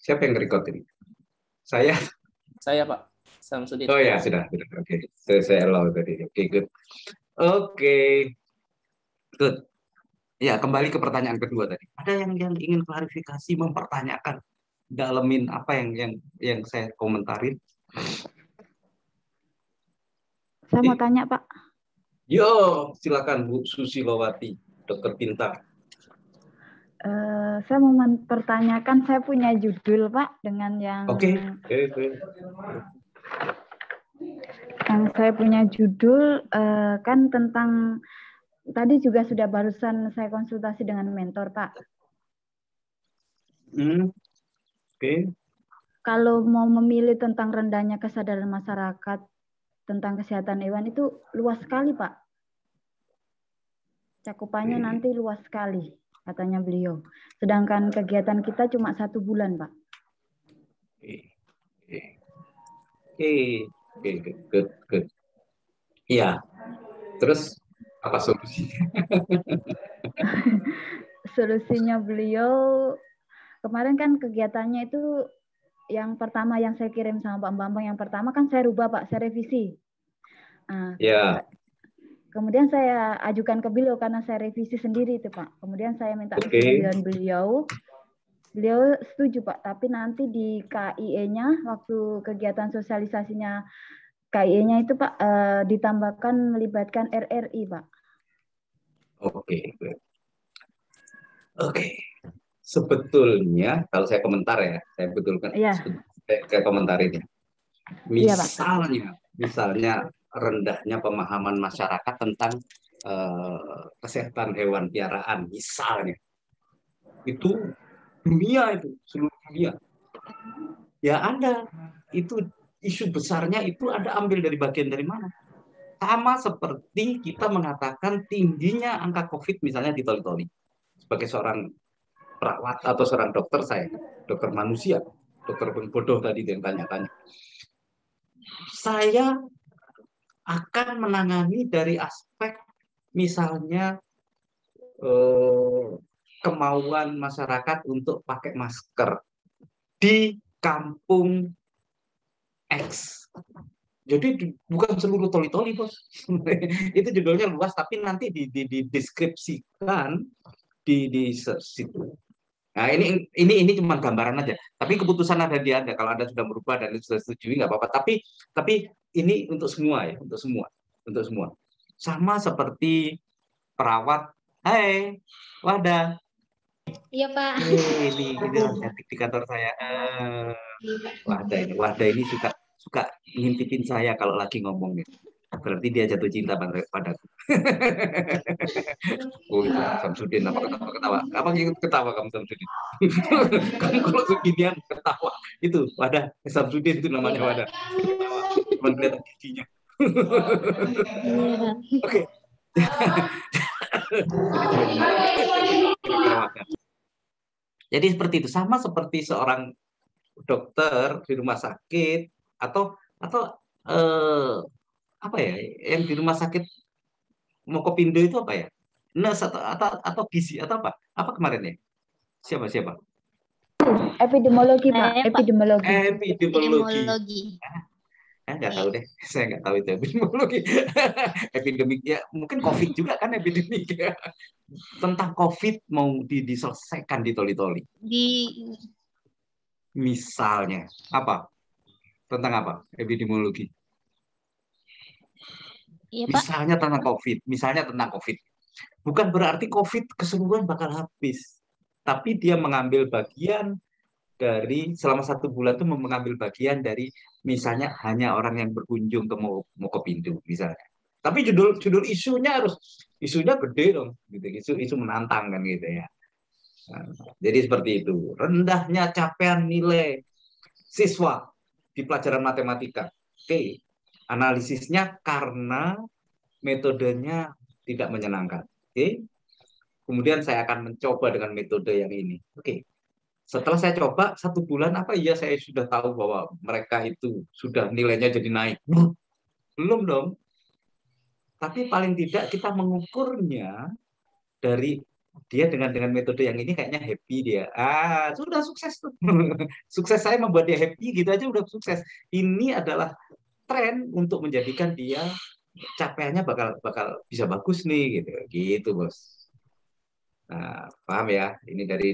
Siapa yang record ini? Saya. Saya Pak Samsudin. Oh ya, sudah. Oke. Saya allow tadi. Oke, good. Oke, good. Ya, kembali ke pertanyaan kedua tadi. Ada yang ingin klarifikasi, mempertanyakan, dalemin apa yang saya komentarin? Saya mau tanya, Pak. Yo, silakan Bu Susilowati, dokter pintar. Saya mau mempertanyakan, saya punya judul, Pak, dengan yang Oke. Yang saya punya judul kan tentang tadi juga sudah barusan saya konsultasi dengan mentor, Pak. Oke. Kalau mau memilih tentang rendahnya kesadaran masyarakat tentang kesehatan hewan itu luas sekali, Pak. Cakupannya nanti luas sekali, katanya beliau. Sedangkan kegiatan kita cuma 1 bulan, Pak. Good. Iya. Terus apa solusinya? Solusinya beliau kemarin kan kegiatannya itu yang pertama yang saya kirim sama Pak Bambang, yang pertama kan saya rubah, Pak, saya revisi. Nah, Ya. kemudian saya ajukan ke beliau karena saya revisi sendiri itu, Pak. Kemudian saya minta persetujuan beliau. Beliau setuju, Pak, tapi nanti di KIE-nya waktu kegiatan sosialisasinya KIE-nya itu, Pak, ditambahkan melibatkan RRI, Pak. Oke. Sebetulnya kalau saya komentar ya, saya betulkan kayak komentar ini. Misalnya rendahnya pemahaman masyarakat tentang kesehatan hewan piaraan, misalnya itu seluruh dunia. Ya ada, itu isu besarnya itu ada ambil dari bagian dari mana? Sama seperti kita mengatakan tingginya angka COVID misalnya di toli-toli. Sebagai seorang perawat atau seorang dokter, saya dokter manusia, dokter bodoh tadi yang tanya-tanya, saya akan menangani dari aspek misalnya kemauan masyarakat untuk pakai masker di kampung X. Jadi bukan seluruh toli-toli, Bos. Itu judulnya luas, tapi nanti dideskripsikan di situ. Nah, ini cuma gambaran aja. Tapi keputusan ada di Anda. Kalau Anda sudah merubah dan sudah setujui nggak apa-apa. Tapi ini untuk semua ya, untuk semua. Sama seperti perawat. Hai, Wada. Iya, Pak. Ini cantik di kantor saya. Wada ini suka ngintipin saya kalau lagi ngomong gitu. Berarti dia jatuh cinta padaku. Oh itu Samsudin, apa ketawa? Apa gitu ketawa kamu Samsudin? Kamu kalau beginian ketawa. Itu Wadah, Samsudin itu namanya Wadah. Ketawa, cuma kelihatan giginya. Oke. Jadi seperti itu, sama seperti seorang dokter di rumah sakit atau apa ya, yang di rumah sakit Mokopindo itu apa ya? Nurse atau gizi atau apa? Apa kemarin ya? Siapa? Epidemiologi, Pak. Epidemiologi. Nggak tahu deh, saya nggak tahu itu epidemiologi. Epidemik ya, mungkin COVID juga kan epidemik ya. Tentang COVID mau diselesaikan di toli-toli. Misalnya apa? Tentang apa? Epidemiologi. Iya, misalnya tentang COVID. Bukan berarti COVID keseluruhan bakal habis, tapi dia mengambil bagian dari selama 1 bulan itu mengambil bagian dari misalnya hanya orang yang berkunjung ke Mokopindo misalnya. Tapi judul isunya gede dong, gitu. Isu menantang kan gitu ya. Nah, jadi seperti itu. Rendahnya capaian nilai siswa di pelajaran matematika. Oke. Analisisnya karena metodenya tidak menyenangkan. Oke. Kemudian saya akan mencoba dengan metode yang ini. Oke. Setelah saya coba 1 bulan, apa iya saya sudah tahu bahwa mereka itu sudah nilainya jadi naik? Belum dong. Tapi paling tidak kita mengukurnya dari dia dengan metode yang ini kayaknya happy dia. Sudah sukses tuh. Sukses saya membuat dia happy gitu aja udah sukses. Ini adalah tren untuk menjadikan dia capaiannya bakal bakal bisa bagus nih gitu. Gitu, Bos. Nah, paham ya? Ini dari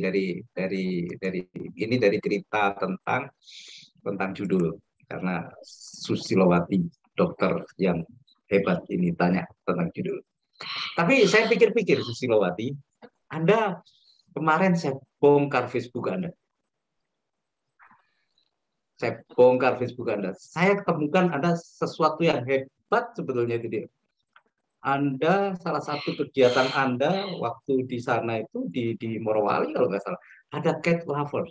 ini dari cerita tentang judul karena Susilowati dokter yang hebat ini tanya tentang judul. Tapi saya pikir-pikir Susilowati, Anda kemarin saya bongkar Facebook Anda. Saya bongkar Facebook Anda. Saya temukan Anda sesuatu yang hebat sebetulnya itu dia. Anda salah satu kegiatan Anda waktu di sana itu di Morowali kalau nggak salah ada cat lovers.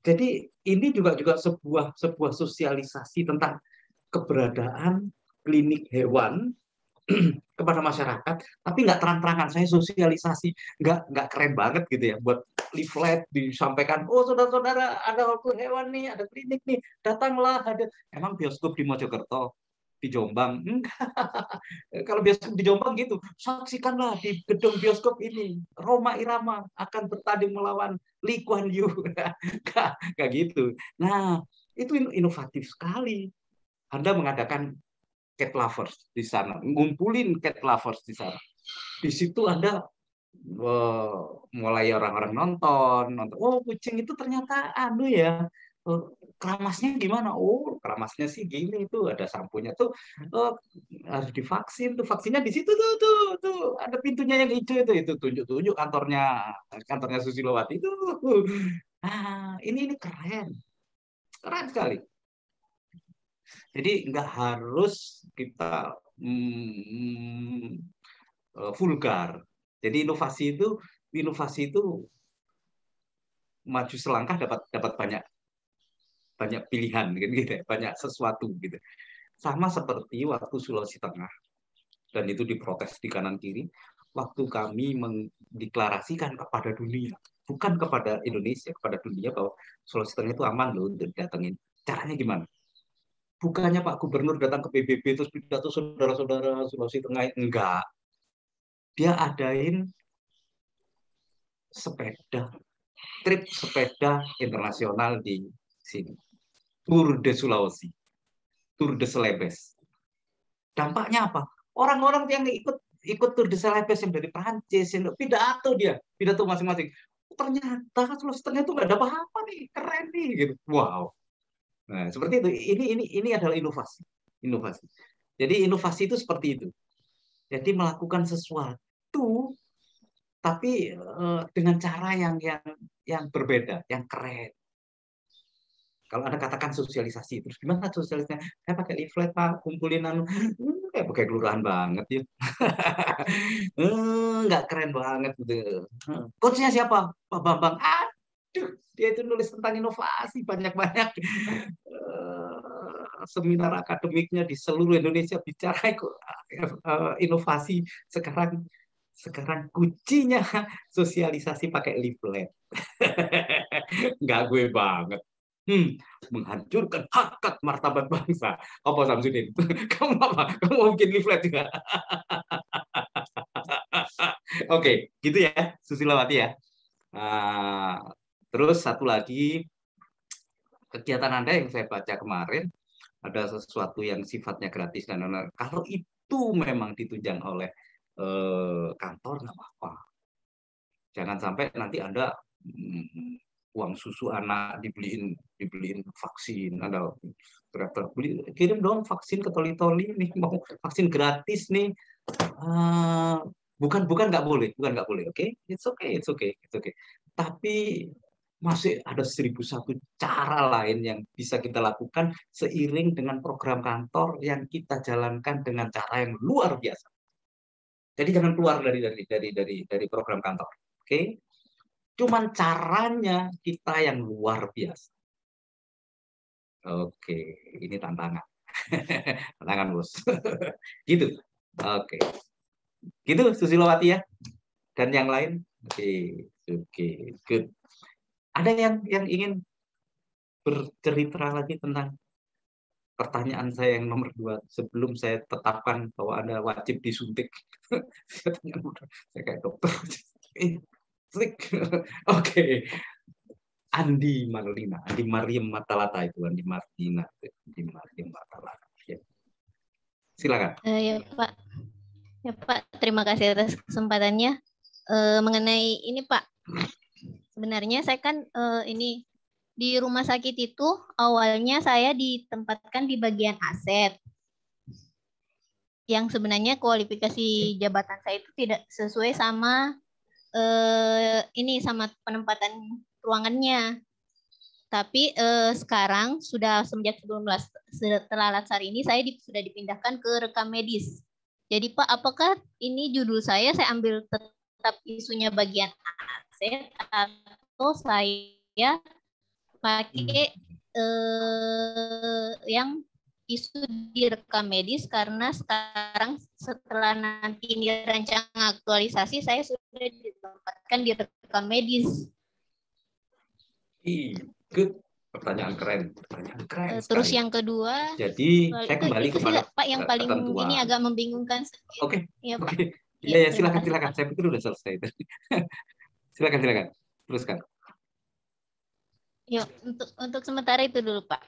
Jadi ini juga sebuah sosialisasi tentang keberadaan klinik hewan kepada masyarakat, tapi nggak terang-terangan. Saya sosialisasi, nggak keren banget gitu ya, buat leaflet disampaikan, oh saudara-saudara ada waktu hewan nih, ada klinik nih, datanglah. Ada emang bioskop di Mojokerto, di Jombang, kalau bioskop di Jombang gitu, saksikanlah di gedung bioskop ini Roma Irama akan bertanding melawan Lee Kuan Yew, nggak gitu. Nah itu inovatif sekali. Anda mengadakan cat lovers di sana, ngumpulin cat lovers di sana. Di situ Anda mulai orang-orang nonton. Oh, kucing itu ternyata ya. Keramasnya gimana? Oh, keramasnya sih gini tuh, ada sampunya tuh. Harus divaksin tuh, vaksinnya di situ tuh, ada pintunya yang hijau itu tunjuk-tunjuk kantornya Susilowati itu. Ini keren. Keren sekali. Jadi nggak harus kita vulgar. Jadi inovasi itu maju selangkah dapat banyak pilihan gitu ya, banyak sesuatu gitu. Sama seperti waktu Sulawesi Tengah dan itu diprotes di kanan kiri, waktu kami mendeklarasikan kepada dunia, bukan kepada Indonesia, kepada dunia bahwa Sulawesi Tengah itu aman loh untuk didatengin. Caranya gimana? Bukannya Pak Gubernur datang ke PBB terus pidato saudara-saudara Sulawesi Tengah, enggak. Dia adain trip sepeda internasional di sini. Tour de Sulawesi, Tour de Celebes. Dampaknya apa? Orang-orang yang ikut Tour de Celebes yang dari Prancis, yang pidato masing-masing. Ternyata Sulawesi Tengah itu nggak ada apa-apa nih, keren nih gitu. Wow. Nah, seperti itu. Ini adalah inovasi. Inovasi. Jadi inovasi itu seperti itu. Jadi melakukan sesuatu tapi dengan cara yang berbeda, yang keren. Kalau Anda katakan sosialisasi, terus gimana sosialisasinya? Saya pakai leaflet, Pak, kumpulin kayak pakai kelurahan banget ya. Nggak keren banget gitu. Coachnya siapa? Pak Bambang. Aduh, dia itu nulis tentang inovasi banyak-banyak. Seminar akademiknya di seluruh Indonesia bicara inovasi. Sekarang kuncinya sosialisasi pakai leaflet. Nggak gue banget. Menghancurkan harkat martabat bangsa. Apa Samsudin? Kamu apa? Kamu mau bikin leaflet juga? Oke, gitu ya, Susilowati ya. Terus satu lagi, kegiatan Anda yang saya baca kemarin, ada sesuatu yang sifatnya gratis dan kalau itu memang ditunjang oleh kantor nggak apa-apa. Jangan sampai nanti Anda uang susu anak dibeliin vaksin, ada kirim dong vaksin ke Toli-Toli nih, mau vaksin gratis nih. Bukan nggak boleh, oke? It's okay. Tapi masih ada 1001 cara lain yang bisa kita lakukan seiring dengan program kantor yang kita jalankan dengan cara yang luar biasa. Jadi jangan keluar dari program kantor, oke? Cuman caranya kita yang luar biasa. Oke, ini tantangan. Tantangan, Bos. Gitu. Oke. Gitu Susilowati ya. Dan yang lain. Oke, good. Ada yang ingin bercerita lagi tentang pertanyaan saya yang nomor 2 sebelum saya tetapkan bahwa Anda wajib disuntik. Saya tanya, saya kayak dokter. Oke. Andi Marlina, Andi Mariam Matalata itu, Andi Marlina, Andi Mariam Matalata. Ya. Silakan. Ya Pak, terima kasih atas kesempatannya. Mengenai ini Pak, sebenarnya saya kan ini di rumah sakit itu awalnya saya ditempatkan di bagian aset. Yang sebenarnya kualifikasi jabatan saya itu tidak sesuai sama ini sama penempatan ruangannya. Tapi sekarang sudah semenjak setelah latsar ini saya sudah dipindahkan ke rekam medis. Jadi Pak, apakah ini judul saya ambil tetap isunya bagian aset atau saya pakai yang isu di rekam medis, karena sekarang setelah nanti ini rancang aktualisasi saya sudah ditempatkan di rekam medis. Good. Pertanyaan keren. Terus sekali. Yang kedua, jadi saya kembali kepada Pak yang paling ketentuan. Ini agak membingungkan. Oke. Ya, silakan. Saya pikir udah selesai. Silakan. Teruskan. Yuk, untuk sementara itu dulu Pak.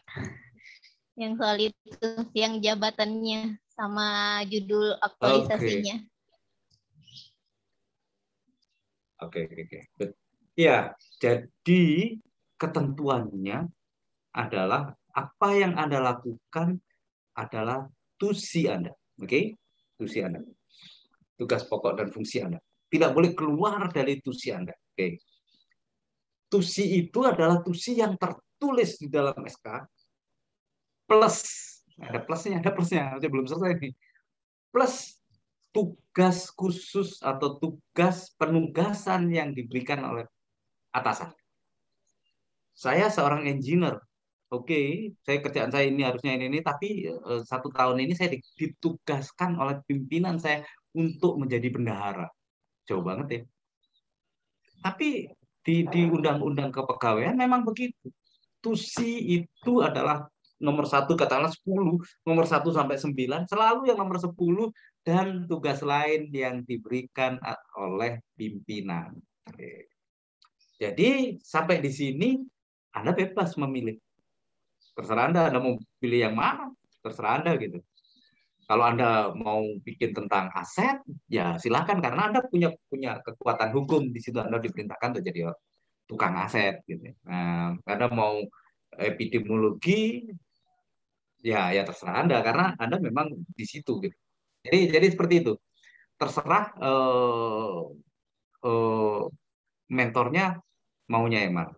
Yang soal itu, yang jabatannya sama judul aktualisasinya. Oke. Ya, jadi ketentuannya adalah apa yang Anda lakukan adalah tusi Anda. Oke? Tusi Anda. Tugas pokok dan fungsi Anda. Tidak boleh keluar dari tusi Anda. Oke. Tusi itu adalah tusi yang tertulis di dalam SK plus, ada plusnya, belum selesai nih. Plus tugas khusus atau tugas penugasan yang diberikan oleh atasan. Saya seorang engineer. Oke, saya kerjaan saya ini harusnya ini, tapi 1 tahun ini saya ditugaskan oleh pimpinan saya untuk menjadi bendahara. Jauh banget ya. Tapi di undang-undang kepegawaian memang begitu. Tusi itu adalah nomor 1, katakanlah 10, nomor 1 sampai 9, selalu yang nomor 10 dan tugas lain yang diberikan oleh pimpinan. Oke. Jadi sampai di sini Anda bebas memilih. Terserah Anda mau pilih yang mana, terserah Anda gitu. Kalau Anda mau bikin tentang aset, ya silakan, karena Anda punya kekuatan hukum di situ. Anda diperintahkan untuk jadi tukang aset gitu. Nah, Anda mau epidemiologi, ya terserah Anda, karena Anda memang di situ gitu. Jadi seperti itu. Terserah mentornya maunya yang mana,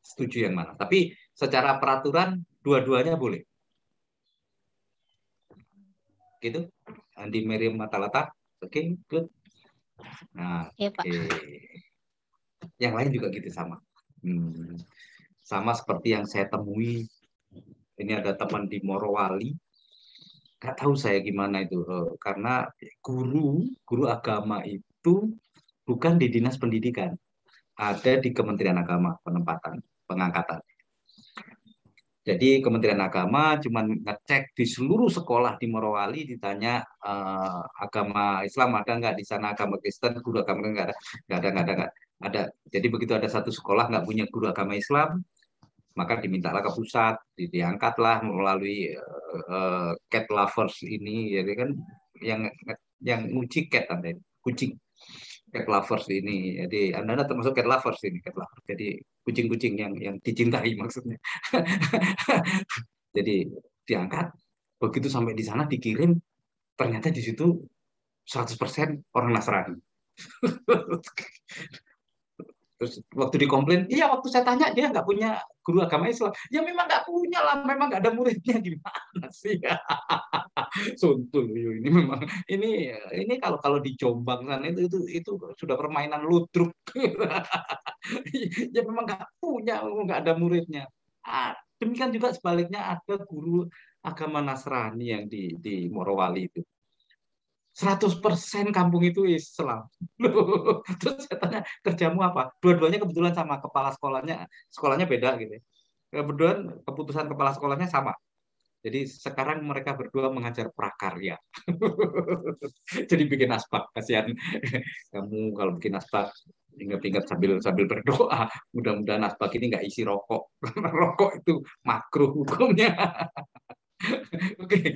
setuju yang mana. Tapi secara peraturan dua-duanya boleh. Gitu. Andi Mariam Matalata. Oke, good. Nah, ya, Pak. Yang lain juga gitu sama. Sama seperti yang saya temui. Ini ada teman di Morowali. Gak tahu saya gimana itu. Karena guru agama itu bukan di Dinas Pendidikan. Ada di Kementerian Agama penempatan, pengangkatan. Jadi Kementerian Agama cuma ngecek di seluruh sekolah di Morowali, ditanya agama Islam ada nggak di sana, agama Kristen, guru agama nggak ada. Jadi begitu ada satu sekolah nggak punya guru agama Islam, maka dimintalah ke pusat, diangkatlah melalui cat lovers ini, jadi kan yang nguci cat ada kucing. Cat lovers ini, jadi Anda termasuk cat lovers ini, cat lovers. Jadi kucing-kucing yang dicintai maksudnya. Jadi diangkat, begitu sampai di sana dikirim, ternyata di situ 100% orang Nasrani. Terus waktu dikomplain, iya waktu saya tanya dia nggak punya guru agama Islam. Ya memang nggak punya lah, memang nggak ada muridnya, gimana sih? Suntul ini memang ini kalau di Jombang sana itu sudah permainan ludruk. Ya memang nggak punya, nggak ada muridnya. Demikian juga sebaliknya ada guru agama Nasrani yang di Morowali itu. 100% kampung itu Islam. Terus saya tanya, kerjamu apa? Dua-duanya kebetulan sama, kepala sekolahnya beda gitu. Kebetulan keputusan kepala sekolahnya sama. Jadi sekarang mereka berdua mengajar prakarya. Jadi bikin asbak, kasihan. Kamu kalau bikin asbak, ingat-ingat sambil sambil berdoa, mudah-mudahan asbak ini nggak isi rokok. Karena rokok itu makruh hukumnya. Oke.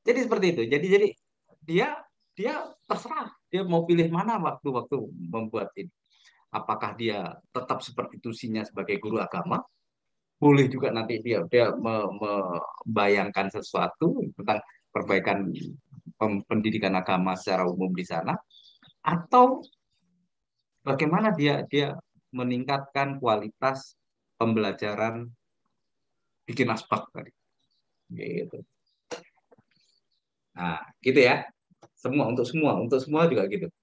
Jadi seperti itu. Jadi dia dia terserah dia mau pilih mana waktu-waktu membuat ini. Apakah dia tetap seperti tusinya sebagai guru agama? Boleh juga nanti dia membayangkan sesuatu tentang perbaikan pendidikan agama secara umum di sana, atau bagaimana dia dia meningkatkan kualitas pembelajaran bikin asbak tadi gitu. Nah gitu ya, untuk semua juga gitu.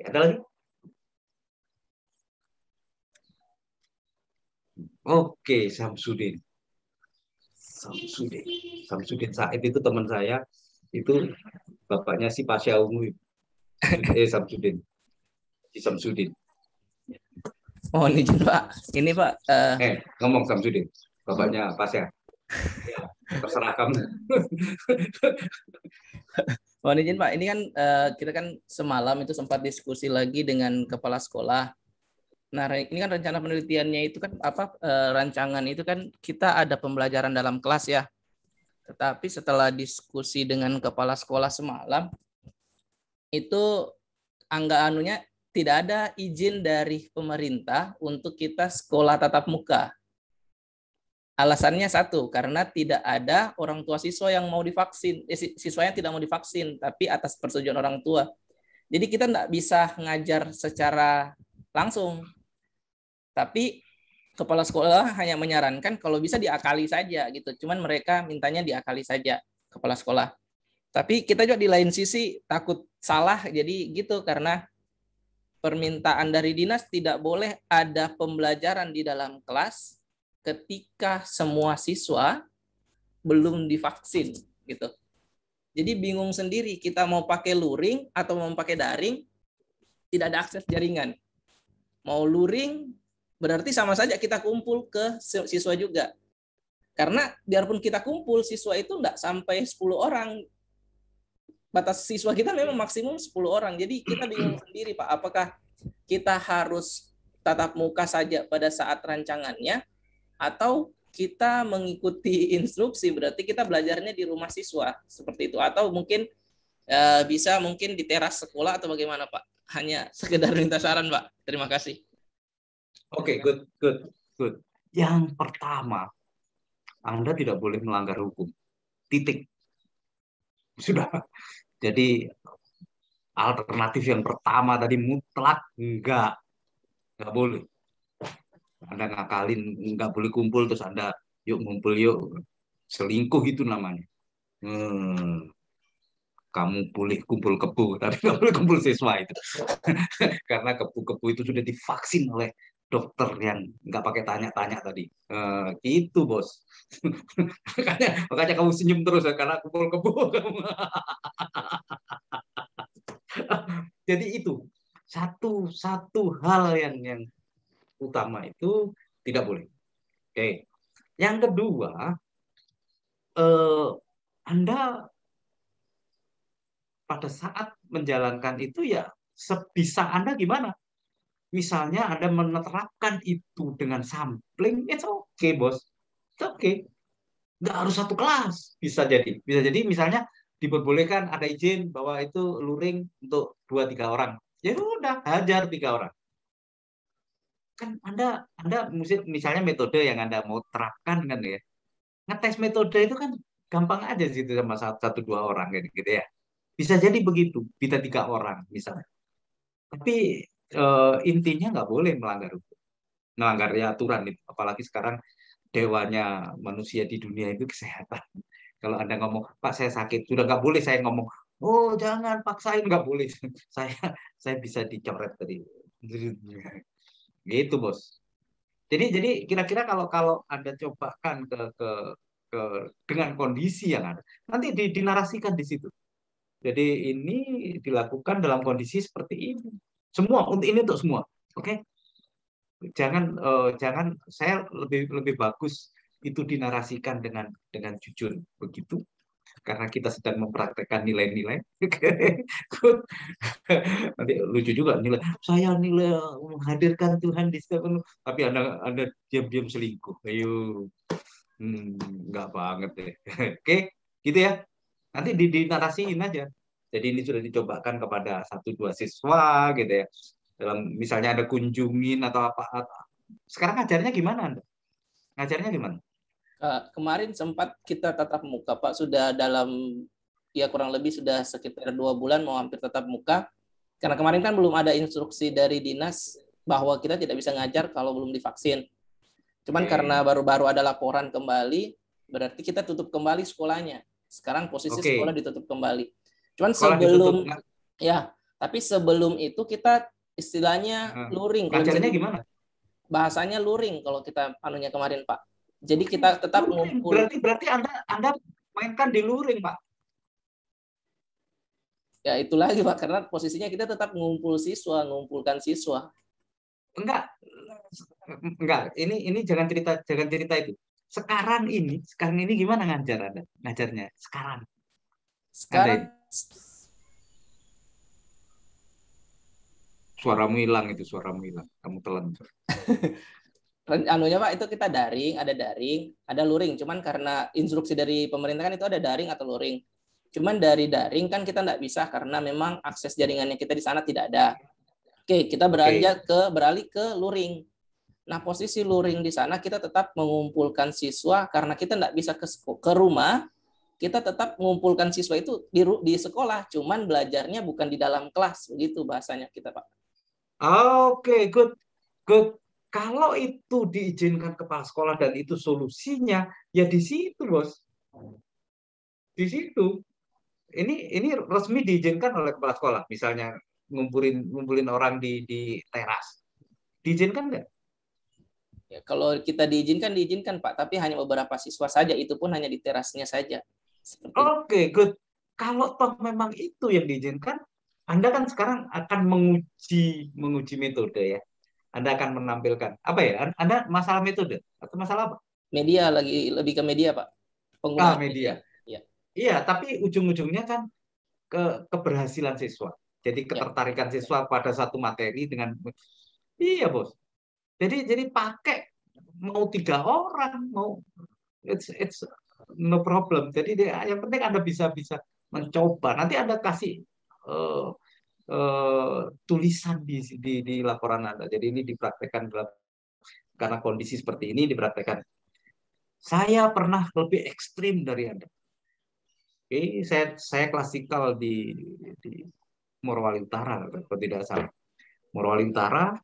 Ada lagi. Oke, Samsudin Said itu teman saya, itu bapaknya si Pasha Ungu. Samsudin. Si Samsudin. Oh, ini Pak. Ini Pak. Ngomong Samsudin. Bapaknya Pasha. Terserah kamu. Oh, izin Pak. Ini kan kita kan semalam itu sempat diskusi lagi dengan kepala sekolah. Nah, ini kan rencana penelitiannya itu kan rancangan itu kan kita ada pembelajaran dalam kelas ya. Tetapi setelah diskusi dengan kepala sekolah semalam, itu anunya tidak ada izin dari pemerintah untuk kita sekolah tatap muka. Alasannya satu, karena tidak ada orang tua siswa yang mau divaksin, siswanya tidak mau divaksin, tapi atas persetujuan orang tua. Jadi kita tidak bisa ngajar secara langsung. Tapi kepala sekolah hanya menyarankan kalau bisa diakali saja gitu. Cuman mereka mintanya diakali saja kepala sekolah. Tapi kita juga di lain sisi takut salah, jadi gitu karena permintaan dari dinas tidak boleh ada pembelajaran di dalam kelas ketika semua siswa belum divaksin gitu. Jadi bingung sendiri kita mau pakai luring atau mau pakai daring, tidak ada akses jaringan. Mau luring berarti sama saja kita kumpul ke siswa juga. Karena biarpun kita kumpul, siswa itu enggak sampai 10 orang. Batas siswa kita memang maksimum 10 orang. Jadi kita bingung sendiri, Pak. Apakah kita harus tatap muka saja pada saat rancangannya, atau kita mengikuti instruksi, berarti kita belajarnya di rumah siswa. Seperti itu. Atau mungkin bisa mungkin di teras sekolah atau bagaimana, Pak? Hanya sekedar minta saran, Pak. Terima kasih. Oke, good. Yang pertama, Anda tidak boleh melanggar hukum. Titik. Sudah. Jadi alternatif yang pertama tadi mutlak enggak boleh. Anda ngakalin nggak boleh kumpul terus Anda yuk ngumpul yuk, selingkuh itu namanya. Kamu boleh kumpul kebu tapi nggak boleh kumpul siswa itu. Karena kebu-kebu itu sudah divaksin oleh dokter yang nggak pakai tanya-tanya tadi. Itu bos. makanya kamu senyum terus ya, karena kumpul kebu. Jadi itu satu hal yang utama itu tidak boleh. Oke. Yang kedua, Anda pada saat menjalankan itu ya sebisa Anda gimana? Misalnya Anda menerapkan itu dengan sampling, it's okay, bos. It's okay. Nggak harus satu kelas. Bisa jadi misalnya diperbolehkan ada izin bahwa itu luring untuk 2-3 orang. Ya udah, hajar 3 orang. Kan Anda misalnya metode yang Anda mau terapkan kan ya. Ngetes metode itu kan gampang aja sih itu sama 1-2 orang gitu ya. Bisa jadi begitu, bisa 3 orang misalnya. Tapi intinya nggak boleh melanggar hukum, melanggar ya aturan itu. Apalagi sekarang dewanya manusia di dunia itu kesehatan. Kalau Anda ngomong, Pak saya sakit, sudah nggak boleh saya ngomong, oh jangan paksain, nggak boleh. saya bisa dicoret tadi. Gitu bos. Jadi kira-kira kalau Anda cobakan ke dengan kondisi yang ada, nanti dinarasikan di situ. Jadi ini dilakukan dalam kondisi seperti ini. Semua ini untuk semua, oke? jangan saya lebih bagus itu dinarasikan dengan jujur begitu, karena kita sedang mempraktekkan nilai-nilai. Nanti lucu juga nilai saya nilai menghadirkan Tuhan di setiap tapi Anda diam-diam selingkuh. Ayo, nggak banget deh. Oke, gitu ya. Nanti dinarasiin aja. Jadi ini sudah dicobakan kepada 1-2 siswa gitu ya. Dalam misalnya ada kunjungin atau apa. Sekarang ngajarnya gimana Anda? Ngajarnya gimana? Kemarin sempat kita tatap muka, Pak. Sudah dalam ya kurang lebih sudah sekitar 2 bulan mau hampir tatap muka. Karena kemarin kan belum ada instruksi dari dinas bahwa kita tidak bisa ngajar kalau belum divaksin. Cuman karena baru-baru ada laporan kembali, berarti kita tutup kembali sekolahnya. Sekarang posisi sekolah ditutup kembali. Cuman tapi sebelum itu kita istilahnya luring. Ngajarnya gimana? Bahasanya luring kalau kita anunya kemarin, Pak. Jadi kita tetap ngumpul. Berarti Anda mainkan di luring, Pak. Ya itu lagi, Pak, karena posisinya kita tetap ngumpulkan siswa. Enggak. Ini jangan cerita itu. Sekarang ini gimana ngajarnya? Sekarang. Suaramu hilang. Kamu telan. Anunya Pak, itu kita ada daring, ada luring. Cuman karena instruksi dari pemerintah kan itu ada daring atau luring. Cuman dari daring kan kita nggak bisa karena memang akses jaringannya kita di sana tidak ada. Oke, kita beralih ke luring. Nah, posisi luring di sana kita tetap mengumpulkan siswa karena kita nggak bisa ke rumah. Kita tetap mengumpulkan siswa itu di sekolah, cuman belajarnya bukan di dalam kelas, begitu bahasanya kita, Pak. Oke, good. Kalau itu diizinkan kepala sekolah dan itu solusinya, ya di situ, Bos. Di situ. Ini resmi diizinkan oleh kepala sekolah, misalnya ngumpulin orang di teras. Diizinkan nggak? Ya, kalau kita diizinkan, Pak, tapi hanya beberapa siswa saja, itu pun hanya di terasnya saja. Oke, good. Kalau toh memang itu yang diizinkan, Anda kan sekarang akan menguji metode ya. Anda akan menampilkan apa ya? Anda masalah metode atau masalah apa? Media, lebih ke media, Pak. Penggunaan media. Iya, tapi ujung-ujungnya kan keberhasilan siswa. Jadi ketertarikan siswa pada satu materi dengan iya, Bos. Jadi pakai mau 3 orang, mau it's no problem. Jadi yang penting Anda bisa mencoba. Nanti Anda kasih tulisan di laporan Anda. Jadi ini dipraktekkan karena kondisi seperti ini dipraktekkan. Saya pernah lebih ekstrim dari Anda. Oke, saya klasikal di Morowali Utara, kalau tidak salah. Morowali Utara.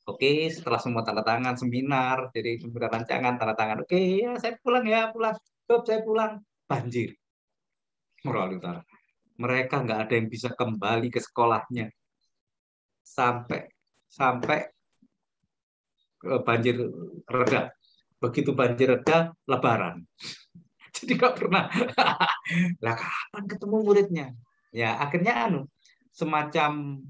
Oke, setelah semua tanda tangan seminar, jadi seminar rancangan tanda tangan. Oke, ya saya pulang. Saya pulang. Banjir. Morowali Utara. Mereka nggak ada yang bisa kembali ke sekolahnya sampai banjir reda. Begitu banjir reda, Lebaran. Jadi nggak pernah. Lah kapan ketemu muridnya? Ya akhirnya semacam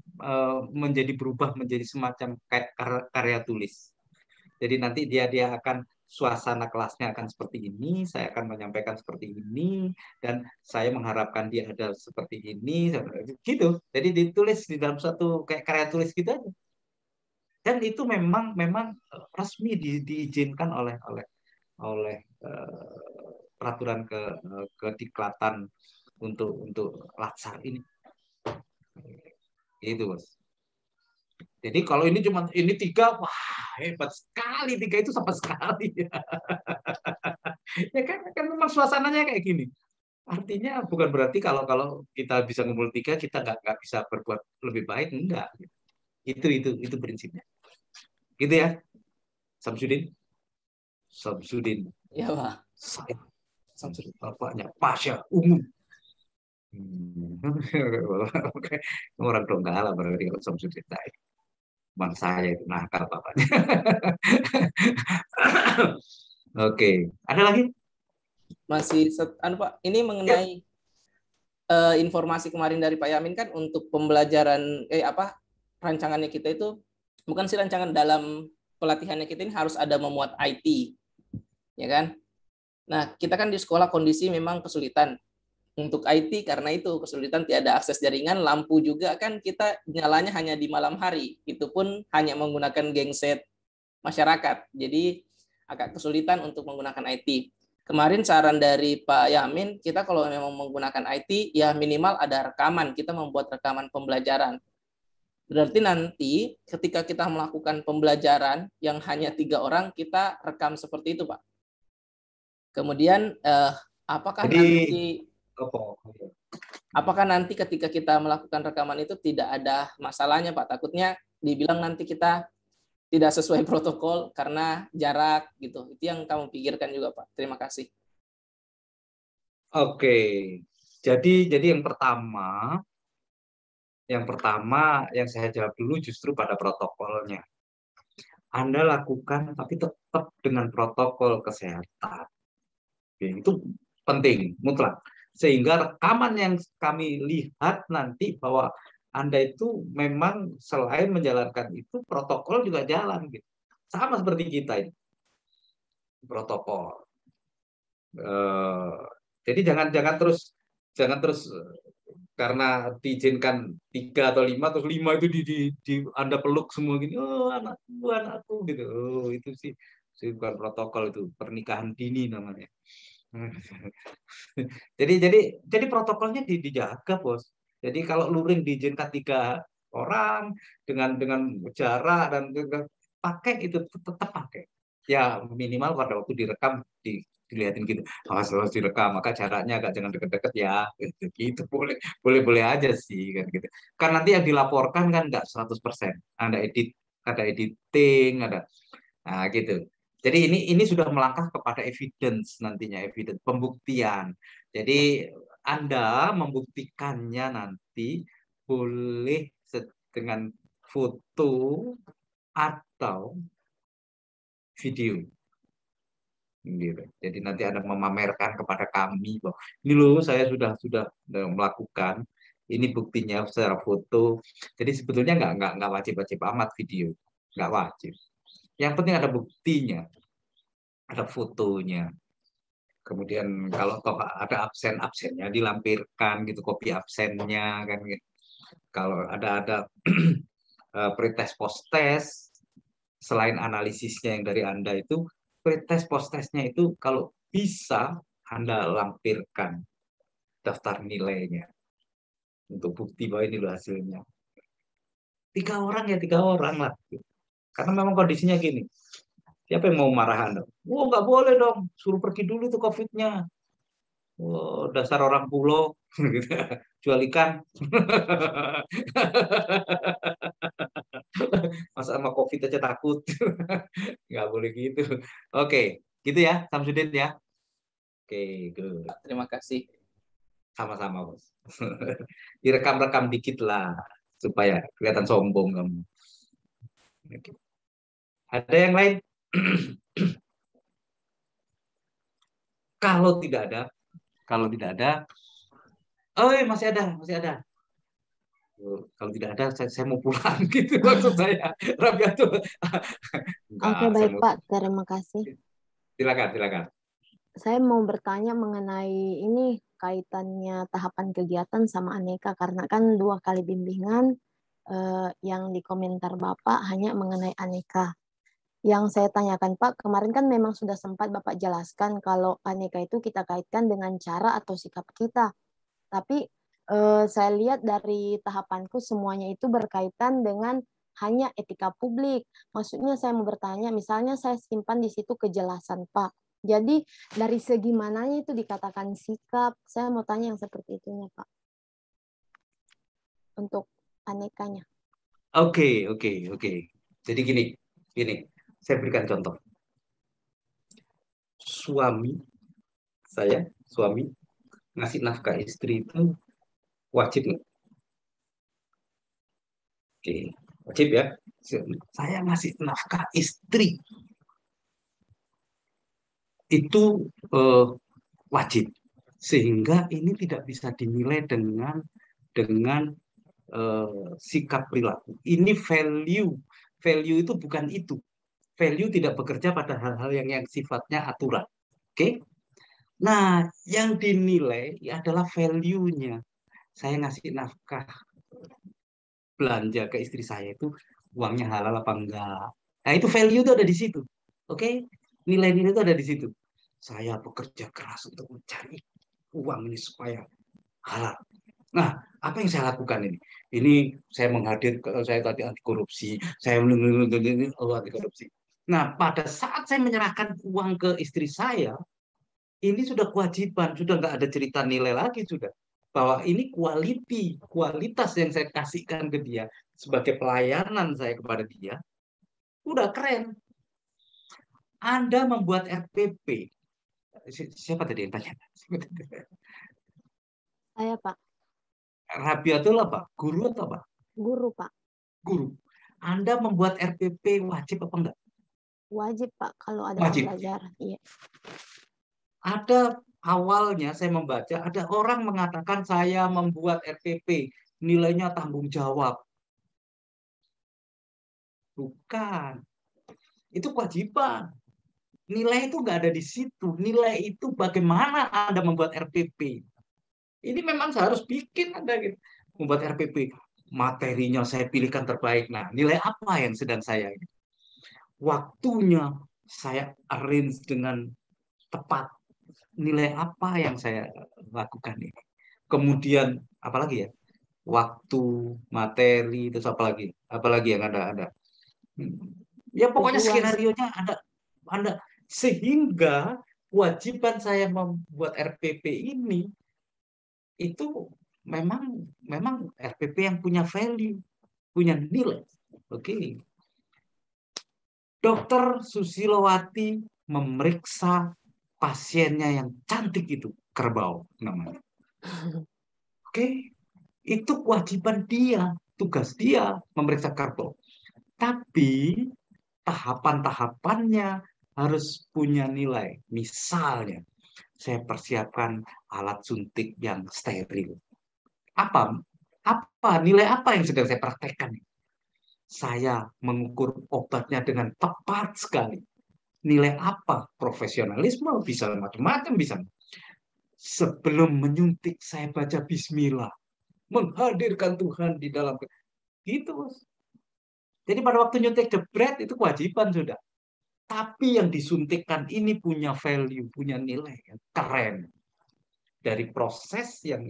berubah menjadi semacam kayak karya tulis. Jadi nanti dia akan suasana kelasnya akan seperti ini, saya akan menyampaikan seperti ini, dan saya mengharapkan dia ada seperti ini, gitu. Jadi ditulis di dalam satu kayak karya tulis gitu aja. Dan itu memang resmi diizinkan oleh peraturan kediklatan untuk latsar ini. Itu, Bos. Jadi kalau ini cuma 3, wah hebat sekali, 3 itu sama sekali. Ya kan memang suasananya kayak gini. Artinya bukan berarti kalau kita bisa ngumpul 3 kita nggak bisa berbuat lebih baik, enggak. Itu prinsipnya. Gitu ya, Samsudin. Ya, Pak. Saya Samsudin, bapaknya Pasya umum. Orang Donggala berarti kalau Samsudin saya. Bang saya itu nakal bapaknya. Oke, ada lagi? Masih Pak, ini mengenai informasi kemarin dari Pak Yamin kan untuk pembelajaran rancangannya kita itu bukan sih rancangan dalam pelatihannya kita ini harus ada memuat IT, ya kan? Nah, kita kan di sekolah kondisi memang kesulitan untuk IT karena itu kesulitan tiada akses jaringan, lampu juga kan kita nyalanya hanya di malam hari, itu pun hanya menggunakan genset masyarakat. Jadi agak kesulitan untuk menggunakan IT. Kemarin saran dari Pak Yamin, kita kalau memang menggunakan IT, ya minimal ada rekaman, kita membuat rekaman pembelajaran. Berarti nanti ketika kita melakukan pembelajaran yang hanya 3 orang, kita rekam seperti itu, Pak. Kemudian apakah nanti ketika kita melakukan rekaman itu tidak ada masalahnya, Pak? Takutnya dibilang nanti kita tidak sesuai protokol karena jarak gitu. Itu yang kamu pikirkan juga, Pak. Terima kasih. Oke. Jadi yang pertama yang saya jawab dulu justru pada protokolnya. Anda lakukan tapi tetap dengan protokol kesehatan. Itu penting, mutlak. Sehingga rekaman yang kami lihat nanti bahwa Anda itu memang selain menjalankan itu, protokol juga jalan. Gitu. Sama seperti kita ini. Protokol. Jadi jangan terus karena diizinkan 3 atau 5, terus 5 itu di Anda peluk semua gini, oh anakku gitu. Oh, itu sih bukan protokol, itu pernikahan dini namanya. jadi protokolnya dijaga, Bos. Jadi kalau luring diizinkan 3 orang dengan jarak dan pakai itu tetap pakai. Ya minimal pada waktu direkam dilihatin gitu, awas direkam, maka jaraknya agak jangan deket-deket ya, gitu. Boleh aja sih kan gitu. Kan nanti yang dilaporkan kan nggak 100%, ada editing, nah gitu. Jadi ini sudah melangkah kepada evidence nantinya, evidence pembuktian. Jadi Anda membuktikannya nanti boleh dengan foto atau video. Gitu. Jadi nanti Anda memamerkan kepada kami bahwa ini loh saya sudah melakukan, ini buktinya secara foto. Jadi sebetulnya nggak wajib amat video, nggak wajib. Yang penting ada buktinya, ada fotonya. Kemudian kalau toh ada absennya dilampirkan gitu, kopi absennya kan gitu. Kalau ada pretest post-test, selain analisisnya yang dari Anda itu, pretest post-testnya itu kalau bisa Anda lampirkan daftar nilainya untuk bukti bahwa ini loh hasilnya. 3 orang ya 3 orang lah. Karena memang kondisinya gini. Siapa yang mau marah Anda? Wah, nggak boleh dong. Suruh pergi dulu tuh COVID-nya. Wah, dasar orang pulau. Jual ikan. Masa sama COVID aja takut. Nggak boleh gitu. Oke, gitu ya, Samsudin ya. Oke, good. Terima kasih. Sama-sama, Bos. Direkam-rekam dikit lah, supaya kelihatan sombong kamu. Oke. Ada yang lain? Kalau tidak ada, oh masih ada. Kalau tidak ada, saya mau pulang gitu maksud saya. Rabiatul. Oke, baik Pak, terima kasih. Silakan. Saya mau bertanya mengenai ini kaitannya tahapan kegiatan sama aneka, karena kan 2 kali bimbingan yang di komentar Bapak hanya mengenai aneka. Yang saya tanyakan Pak, kemarin kan memang sudah sempat Bapak jelaskan kalau aneka itu kita kaitkan dengan cara atau sikap kita. Tapi saya lihat dari tahapanku semuanya itu berkaitan dengan hanya etika publik. Maksudnya saya mau bertanya, misalnya saya simpan di situ kejelasan Pak. Jadi dari segi mananya itu dikatakan sikap? Saya mau tanya yang seperti itunya Pak. Untuk anekanya. Oke. Jadi gini. Saya berikan contoh. Suami ngasih nafkah istri itu wajib nggak? Oke, wajib ya. Saya ngasih nafkah istri itu wajib, sehingga ini tidak bisa dinilai dengan sikap perilaku. Ini Value itu bukan itu. Value tidak bekerja pada hal-hal yang sifatnya aturan. Oke? Nah, yang dinilai adalah value-nya. Saya ngasih nafkah belanja ke istri saya itu uangnya halal apa enggak. Nah, itu value itu ada di situ. Oke? Nilai-nilai itu ada di situ. Saya bekerja keras untuk mencari uang ini supaya halal. Nah, apa yang saya lakukan ini? Ini saya saya tadi anti korupsi, saya anti korupsi. Nah, pada saat saya menyerahkan uang ke istri saya, ini sudah kewajiban, sudah nggak ada cerita nilai lagi sudah. Bahwa ini kualitas yang saya kasihkan ke dia sebagai pelayanan saya kepada dia, udah keren. Anda membuat RPP. Siapa tadi yang tanya? Saya, Pak. Rabiatul apa? Guru atau apa? Guru, Pak. Guru. Anda membuat RPP wajib apa enggak? Wajib, Pak, kalau ada Wajib. pembelajaran. Iya. Ada awalnya saya membaca, ada orang mengatakan saya membuat RPP, nilainya tanggung jawab. Bukan. Itu kewajiban. Nilai itu nggak ada di situ. Nilai itu bagaimana Anda membuat RPP. Ini memang saya harus bikin Anda gitu. Membuat RPP. Materinya saya pilihkan terbaik. Nah, nilai apa yang sedang saya ini? Waktunya saya arrange dengan tepat. Nilai apa yang saya lakukan ini? Kemudian apalagi ya? Waktu, materi, terus apalagi? Apalagi yang ada. Ya pokoknya Tujuan. skenario-nya ada sehingga kewajiban saya membuat RPP ini itu memang RPP yang punya value, punya nilai. Oke. Dokter Susilowati memeriksa pasiennya yang cantik itu, kerbau namanya. Oke, itu kewajiban dia, tugas dia memeriksa kerbau. Tapi tahapan-tahapannya harus punya nilai. Misalnya, saya persiapkan alat suntik yang steril. Apa? Nilai apa yang sedang saya praktekkan? Saya mengukur obatnya dengan tepat sekali. Nilai apa? Profesionalisme bisa macam-macam bisa. Sebelum menyuntik saya baca bismillah, menghadirkan Tuhan di dalam gitu. Jadi pada waktu nyuntik jebret itu kewajiban sudah. Tapi yang disuntikkan ini punya value, punya nilai yang keren. Dari proses yang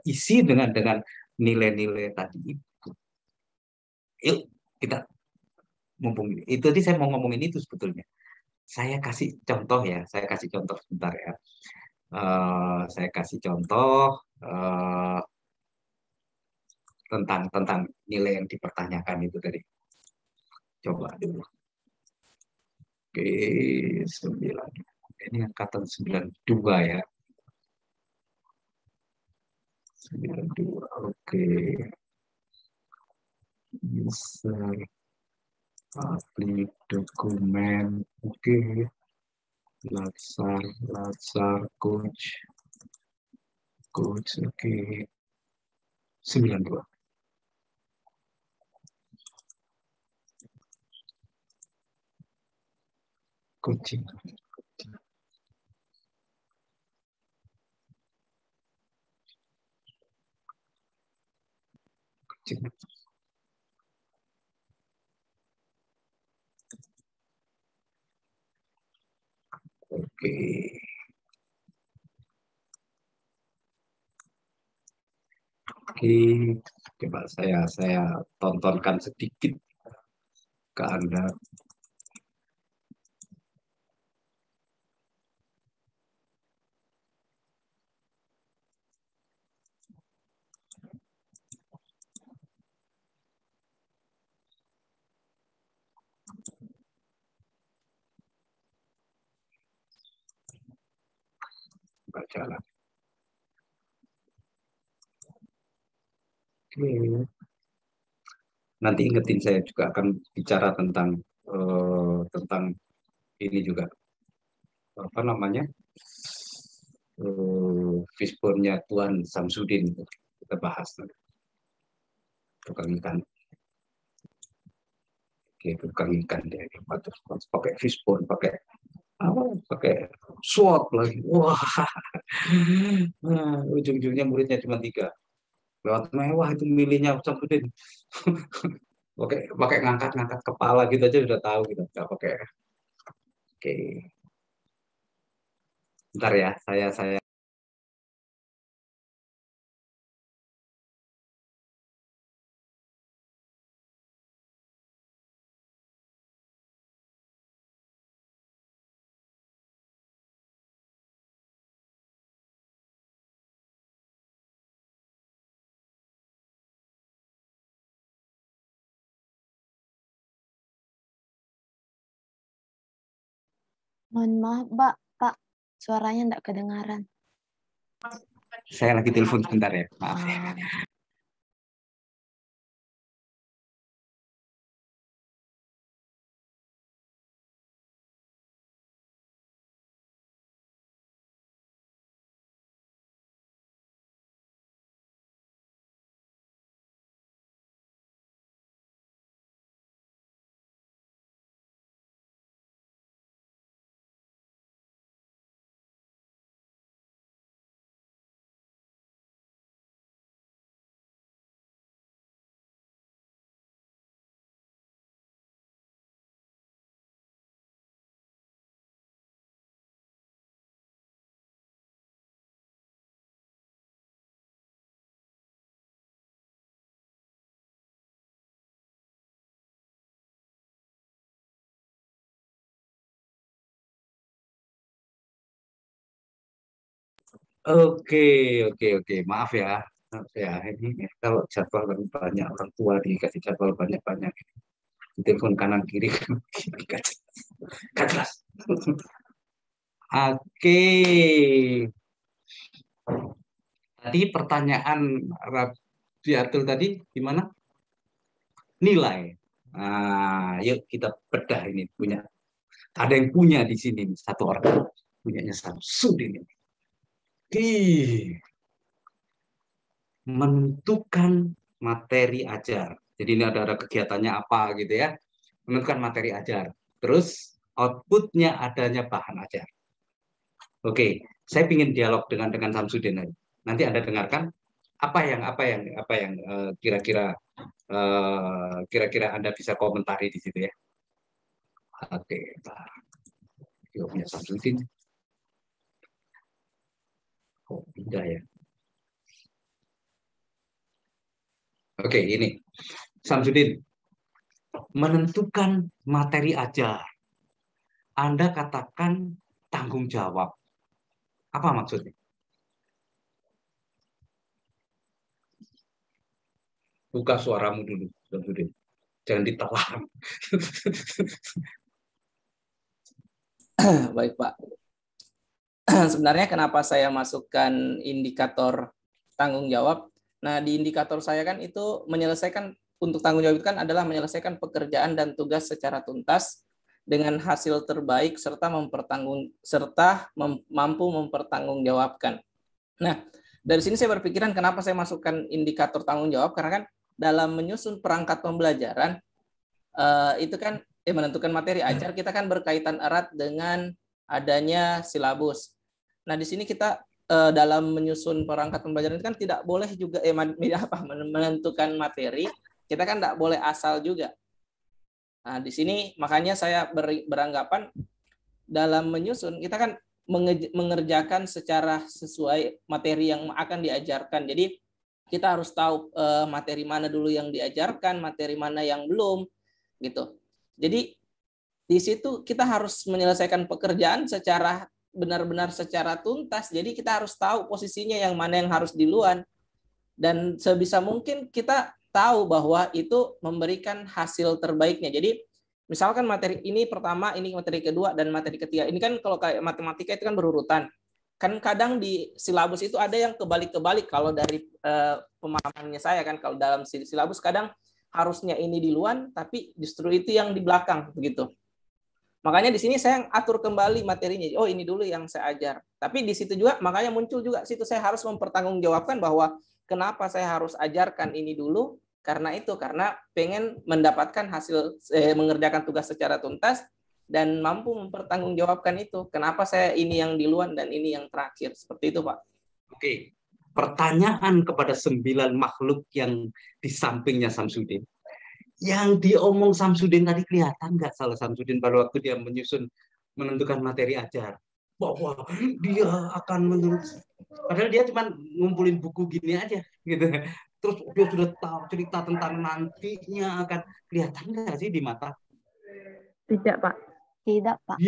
isi dengan nilai-nilai tadi itu. Yuk kita mumpung ini. Itu tadi saya mau ngomongin itu sebetulnya. Saya kasih contoh ya, saya kasih contoh sebentar ya. Saya kasih contoh tentang nilai yang dipertanyakan itu tadi. Coba dulu. Oke, 9. Ini angkatan 92 ya. 92. Oke. User public dokumen. Oke. Latsar coach. Oke. 92. Coaching. Oke. Oke, coba saya tontonkan sedikit ke Anda. Bacalah. Oke. Nanti ingetin saya juga akan bicara tentang ini juga apa namanya fishbone-nya Tuan Samsudin kita bahas nanti. tukang ikan. Oke, tukang ikan deh. Terus pakai fishbone, pakai SWOT lagi. Wah, nah, ujung-ujungnya muridnya cuma 3. Lewat mewah itu milihnya Samsudin. pakai ngangkat-ngangkat kepala gitu aja udah tahu gitu. Nggak pakai. Oke. Bentar ya, saya. Mohon maaf, Pak, suaranya enggak kedengaran. Saya lagi telepon sebentar ya, maaf ya. Oke, oke. Maaf ya. Maaf ya. Ini kalau jadwal kan banyak orang tua dikasih jadwal banyak-banyak. Telepon kanan kiri kan jelas. Oke. Tadi pertanyaan Rabiatul tadi gimana? Nilai. Nah, yuk kita bedah ini punya. Ada yang punya di sini satu orang punyanya Samsudin ini. Menentukan materi ajar. Jadi ini ada kegiatannya apa gitu ya. Menentukan materi ajar. Terus outputnya adanya bahan ajar. Oke, saya ingin dialog dengan Samsudin. Nanti Anda dengarkan apa yang kira-kira Anda bisa komentari di situ ya. Oke, videonya Samsudin. Oh, pindah ya. Oke, ini Samsudin menentukan materi ajar. Anda katakan tanggung jawab. Apa maksudnya? Buka suaramu dulu, Samsudin. Jangan ditelan. Baik, Pak. Sebenarnya kenapa saya masukkan indikator tanggung jawab? Nah, di indikator saya kan itu menyelesaikan, untuk tanggung jawab itu kan adalah menyelesaikan pekerjaan dan tugas secara tuntas dengan hasil terbaik serta mampu mempertanggungjawabkan. Nah, dari sini saya berpikiran kenapa saya masukkan indikator tanggung jawab, karena kan dalam menyusun perangkat pembelajaran itu kan menentukan materi ajar, kita kan berkaitan erat dengan adanya silabus. Nah, di sini kita dalam menyusun perangkat pembelajaran itu kan tidak boleh juga menentukan materi, kita kan tidak boleh asal juga. Nah, di sini makanya saya beranggapan dalam menyusun kita kan mengerjakan secara sesuai materi yang akan diajarkan. Jadi kita harus tahu materi mana dulu yang diajarkan, materi mana yang belum, gitu. Jadi di situ kita harus menyelesaikan pekerjaan secara benar-benar secara tuntas. Jadi kita harus tahu posisinya yang mana yang harus diluan, dan sebisa mungkin kita tahu bahwa itu memberikan hasil terbaiknya. Jadi misalkan materi ini pertama, ini materi kedua, dan materi ketiga. Ini kan kalau kayak matematika itu kan berurutan. Kan kadang di silabus itu ada yang kebalik-kebalik. Kalau dari pemahamannya saya kan, kalau dalam silabus kadang harusnya ini di luar, tapi justru itu yang di belakang begitu. Makanya di sini saya atur kembali materinya. Oh, ini dulu yang saya ajar. Tapi di situ juga makanya muncul juga situ saya harus mempertanggungjawabkan bahwa kenapa saya harus ajarkan ini dulu, karena pengen mendapatkan hasil mengerjakan tugas secara tuntas dan mampu mempertanggungjawabkan itu. Kenapa saya ini yang duluan dan ini yang terakhir, seperti itu Pak. Oke, pertanyaan kepada 9 makhluk yang di sampingnya Samsudin. Yang diomong Samsudin tadi kelihatan nggak salah Samsudin pada waktu dia menentukan materi ajar, bahwa dia akan padahal dia cuma ngumpulin buku gini aja gitu. Terus dia sudah tahu cerita tentang nantinya, akan kelihatan nggak sih di mata? Tidak Pak. Tidak Pak.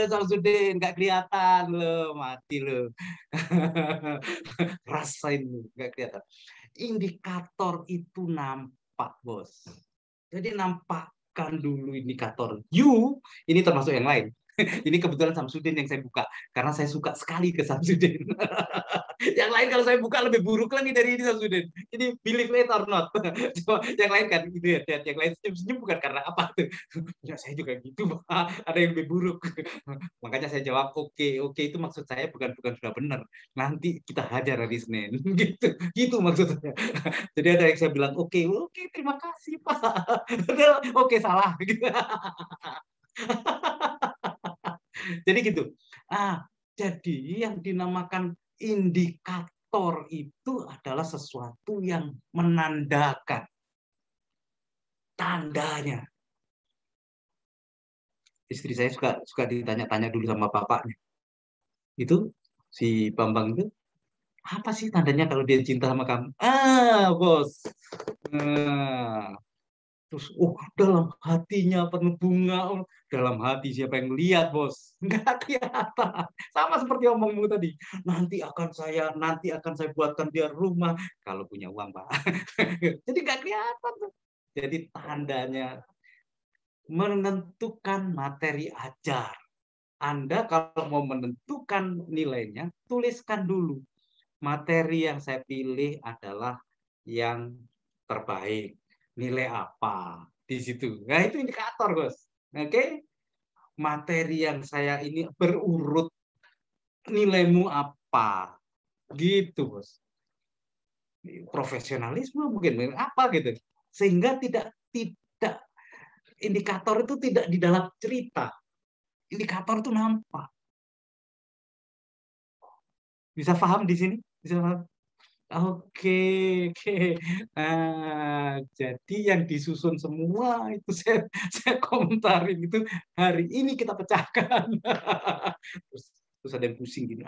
Samsudin nggak kelihatan loh, mati loh. Rasain loh, nggak kelihatan. Indikator itu nampak bos. Jadi nampakkan dulu indikator. Ini termasuk yang lain. Ini kebetulan Samsudin yang saya buka karena saya suka sekali ke Samsudin. Yang lain kalau saya buka lebih buruk lagi dari ini Samsudin. Ini believe it or not. Yang lain kan gitu ya. Yang lain senyum-senyum bukan karena apa tuh. Ya saya juga gitu Pak. Ada yang lebih buruk. Makanya saya jawab oke itu maksud saya bukan sudah benar. Nanti kita hajar hari Senin. Gitu maksudnya. Jadi ada yang saya bilang oke terima kasih Pak. Oke salah gitu. Jadi gitu. Jadi yang dinamakan indikator itu adalah sesuatu yang menandakan. Tandanya. Istri saya suka ditanya-tanya dulu sama bapaknya. Itu si Bambang itu, apa sih tandanya kalau dia cinta sama kamu? Bos. Terus, dalam hatinya penuh bunga. Dalam hati siapa yang lihat, bos? Nggak kelihatan. Sama seperti omongmu tadi. Nanti akan saya buatkan dia rumah. Kalau punya uang, Pak. Jadi nggak kelihatan. Jadi tandanya menentukan materi ajar. Anda kalau mau menentukan nilainya, tuliskan dulu. Materi yang saya pilih adalah yang terbaik. Nilai apa di situ? Nah, itu indikator, Bos. Oke? Materi yang saya ini berurut, nilaimu apa? Gitu, Bos. Profesionalisme mungkin apa gitu. Sehingga tidak indikator itu tidak di dalam cerita. Indikator itu nampak. Bisa paham di sini? Bisa paham? Oke. Jadi yang disusun semua itu saya komentarin itu hari ini kita pecahkan. Terus ada yang pusing gini.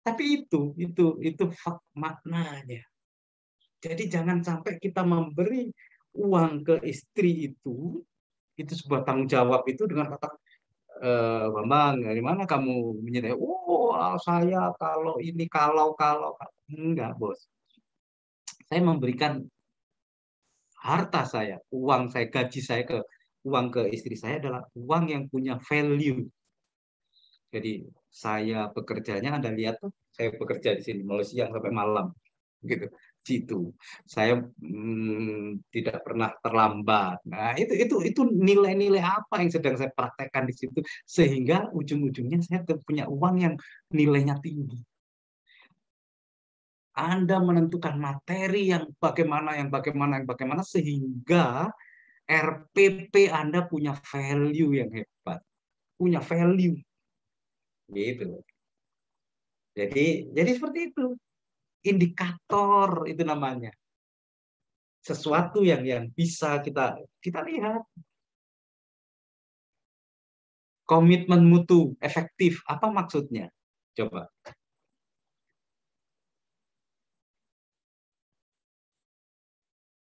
Tapi itu maknanya. Jadi jangan sampai kita memberi uang ke istri itu sebuah tanggung jawab itu dengan kata Bambang, dari mana kamu menyintai? Saya kalau ini kalau enggak, Bos. Saya memberikan harta saya, uang saya, gaji saya uang ke istri saya adalah uang yang punya value. Jadi saya bekerjanya Anda lihat tuh, saya bekerja di sini mulai siang sampai malam, gitu. Situ saya tidak pernah terlambat. Nah, itu nilai-nilai apa yang sedang saya praktekkan di situ sehingga ujung-ujungnya saya punya uang yang nilainya tinggi. Anda menentukan materi yang bagaimana sehingga RPP Anda punya value yang hebat, punya value. Gitu. Jadi seperti itu. Indikator itu namanya. Sesuatu yang bisa kita lihat. Komitmen mutu efektif, apa maksudnya? Coba.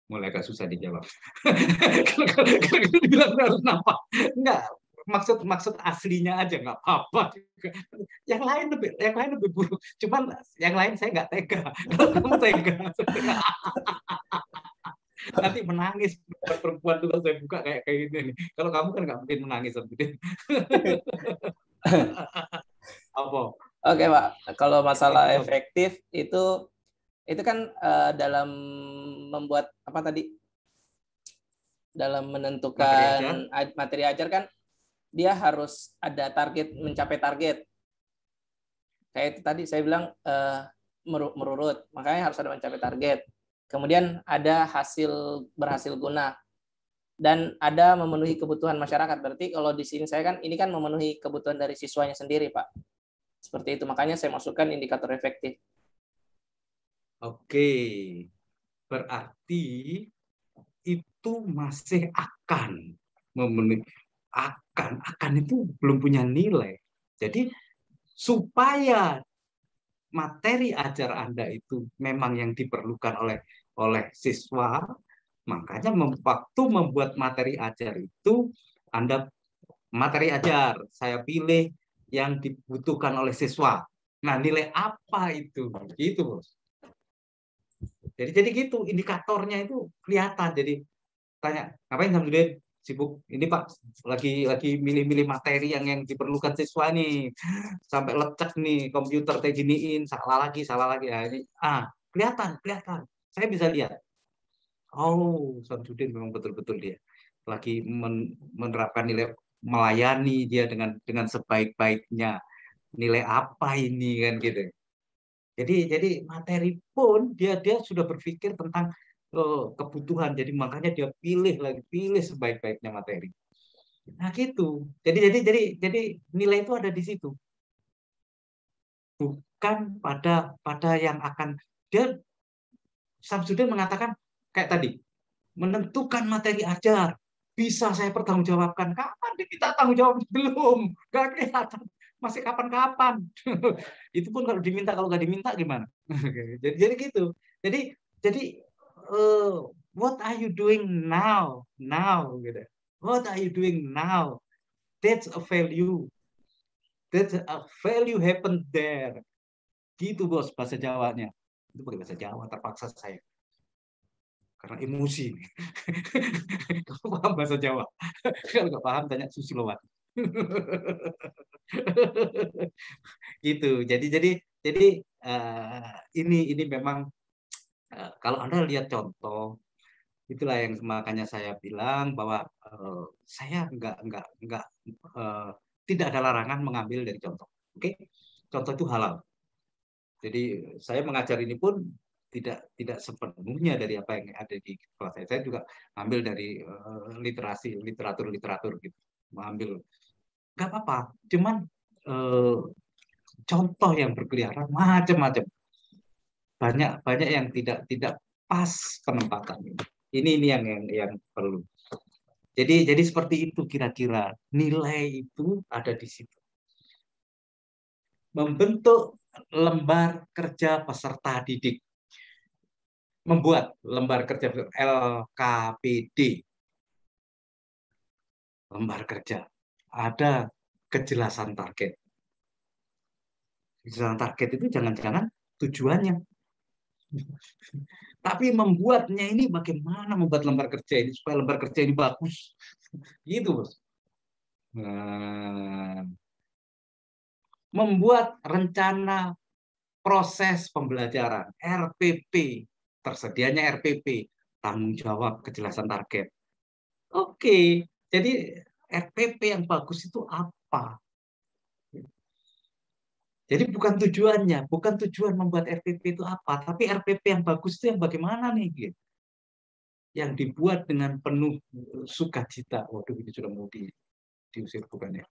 Mulai agak susah dijawab. Kalau dibilang harus nampak. Enggak, maksud aslinya aja nggak apa-apa. Yang lain lebih buruk. Cuman yang lain saya nggak tega. Kalau kamu tega. Nanti menangis perempuan tuh kalau saya buka kayak gini nih. Kalau kamu kan nggak mungkin menangis seperti apa? Oke Pak, kalau masalah efektif itu kan dalam membuat apa tadi? Dalam menentukan materi ajar kan dia harus ada target, mencapai target. Kayak itu tadi saya bilang merurut. Makanya harus ada mencapai target. Kemudian ada hasil berhasil guna. Dan ada memenuhi kebutuhan masyarakat. Berarti kalau di sini saya kan, ini kan memenuhi kebutuhan dari siswanya sendiri, Pak. Seperti itu. Makanya saya masukkan indikator efektif. Oke. Berarti itu masih akan memenuhi, akan itu belum punya nilai. Jadi supaya materi ajar Anda itu memang yang diperlukan oleh siswa, makanya waktu membuat materi ajar itu Anda materi ajar saya pilih yang dibutuhkan oleh siswa. Nah, nilai apa itu? Gitu, Bos. Jadi gitu indikatornya itu kelihatan. Jadi tanya, ngapain Samsudin? Sibuk ini Pak, lagi milih-milih materi yang diperlukan siswa nih, sampai lecek nih komputer kayak giniin, salah lagi ya, ini kelihatan saya bisa lihat, oh Samsudin memang betul-betul dia lagi menerapkan nilai, melayani dia dengan sebaik-baiknya. Nilai apa ini kan gitu. Jadi materi pun dia sudah berpikir tentang kebutuhan, jadi makanya dia pilih sebaik-baiknya materi. Nah gitu. Jadi nilai itu ada di situ, bukan pada yang akan dia. Samsudin mengatakan kayak tadi, menentukan materi ajar bisa saya pertanggungjawabkan. Kapan kita tanggung jawab? Belum, nggak kelihatan, masih kapan-kapan. Itu pun kalau diminta, kalau nggak diminta gimana? jadi gitu. Jadi what are you doing now gitu. What are you doing now? That's a value happen there. Gitu Bos bahasa Jawanya. Itu pakai bahasa Jawa terpaksa saya karena emosi. Kalau paham bahasa Jawa, kalau nggak paham tanya Susilowati. Gitu. Jadi ini memang kalau Anda lihat contoh, itulah yang makanya saya bilang bahwa saya tidak ada larangan mengambil dari contoh. Oke, contoh itu halal. Jadi saya mengajar ini pun tidak sepenuhnya dari apa yang ada di kelas saya. Saya juga ambil dari literatur gitu, mengambil nggak apa-apa. Cuman contoh yang berkeliaran macam-macam, banyak yang tidak pas penempatan ini. Ini yang perlu. Jadi seperti itu kira-kira nilai itu ada di situ. Membentuk lembar kerja peserta didik. Membuat lembar kerja LKPD. Lembar kerja. Ada kejelasan target. Kejelasan target itu jangan-jangan tujuannya. Tapi membuatnya ini bagaimana membuat lembar kerja ini supaya lembar kerja ini bagus. Gitu, Bos. Membuat rencana proses pembelajaran, RPP, tersedianya RPP, tanggung jawab kejelasan target. Oke, jadi RPP yang bagus itu apa? Jadi bukan tujuan membuat RPP itu apa, tapi RPP yang bagus itu yang bagaimana nih? Gitu. Yang dibuat dengan penuh sukacita. Waduh, ini sudah mau diusir bukannya?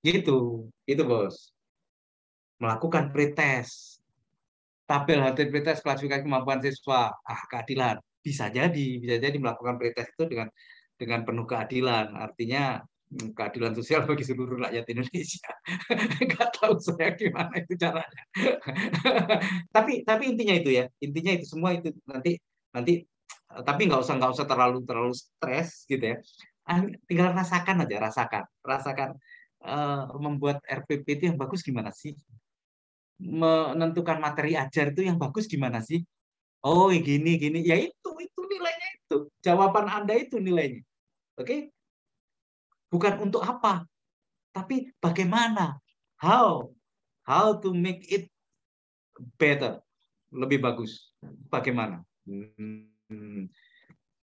Gitu, itu Bos. Melakukan pretest, tabel hasil pretest klasifikasi kemampuan siswa, keadilan. Bisa jadi melakukan pretest itu dengan penuh keadilan. Artinya keadilan sosial bagi seluruh rakyat Indonesia. Nggak tahu saya gimana itu caranya. tapi intinya itu ya, intinya itu semua itu nanti tapi nggak usah terlalu stres gitu ya. Tinggal rasakan aja, rasakan membuat RPP itu yang bagus gimana sih? Menentukan materi ajar itu yang bagus gimana sih? Oh, gini. Ya itu nilainya itu. Jawaban Anda itu nilainya. Oke? Bukan untuk apa, tapi bagaimana, how to make it better, lebih bagus, bagaimana.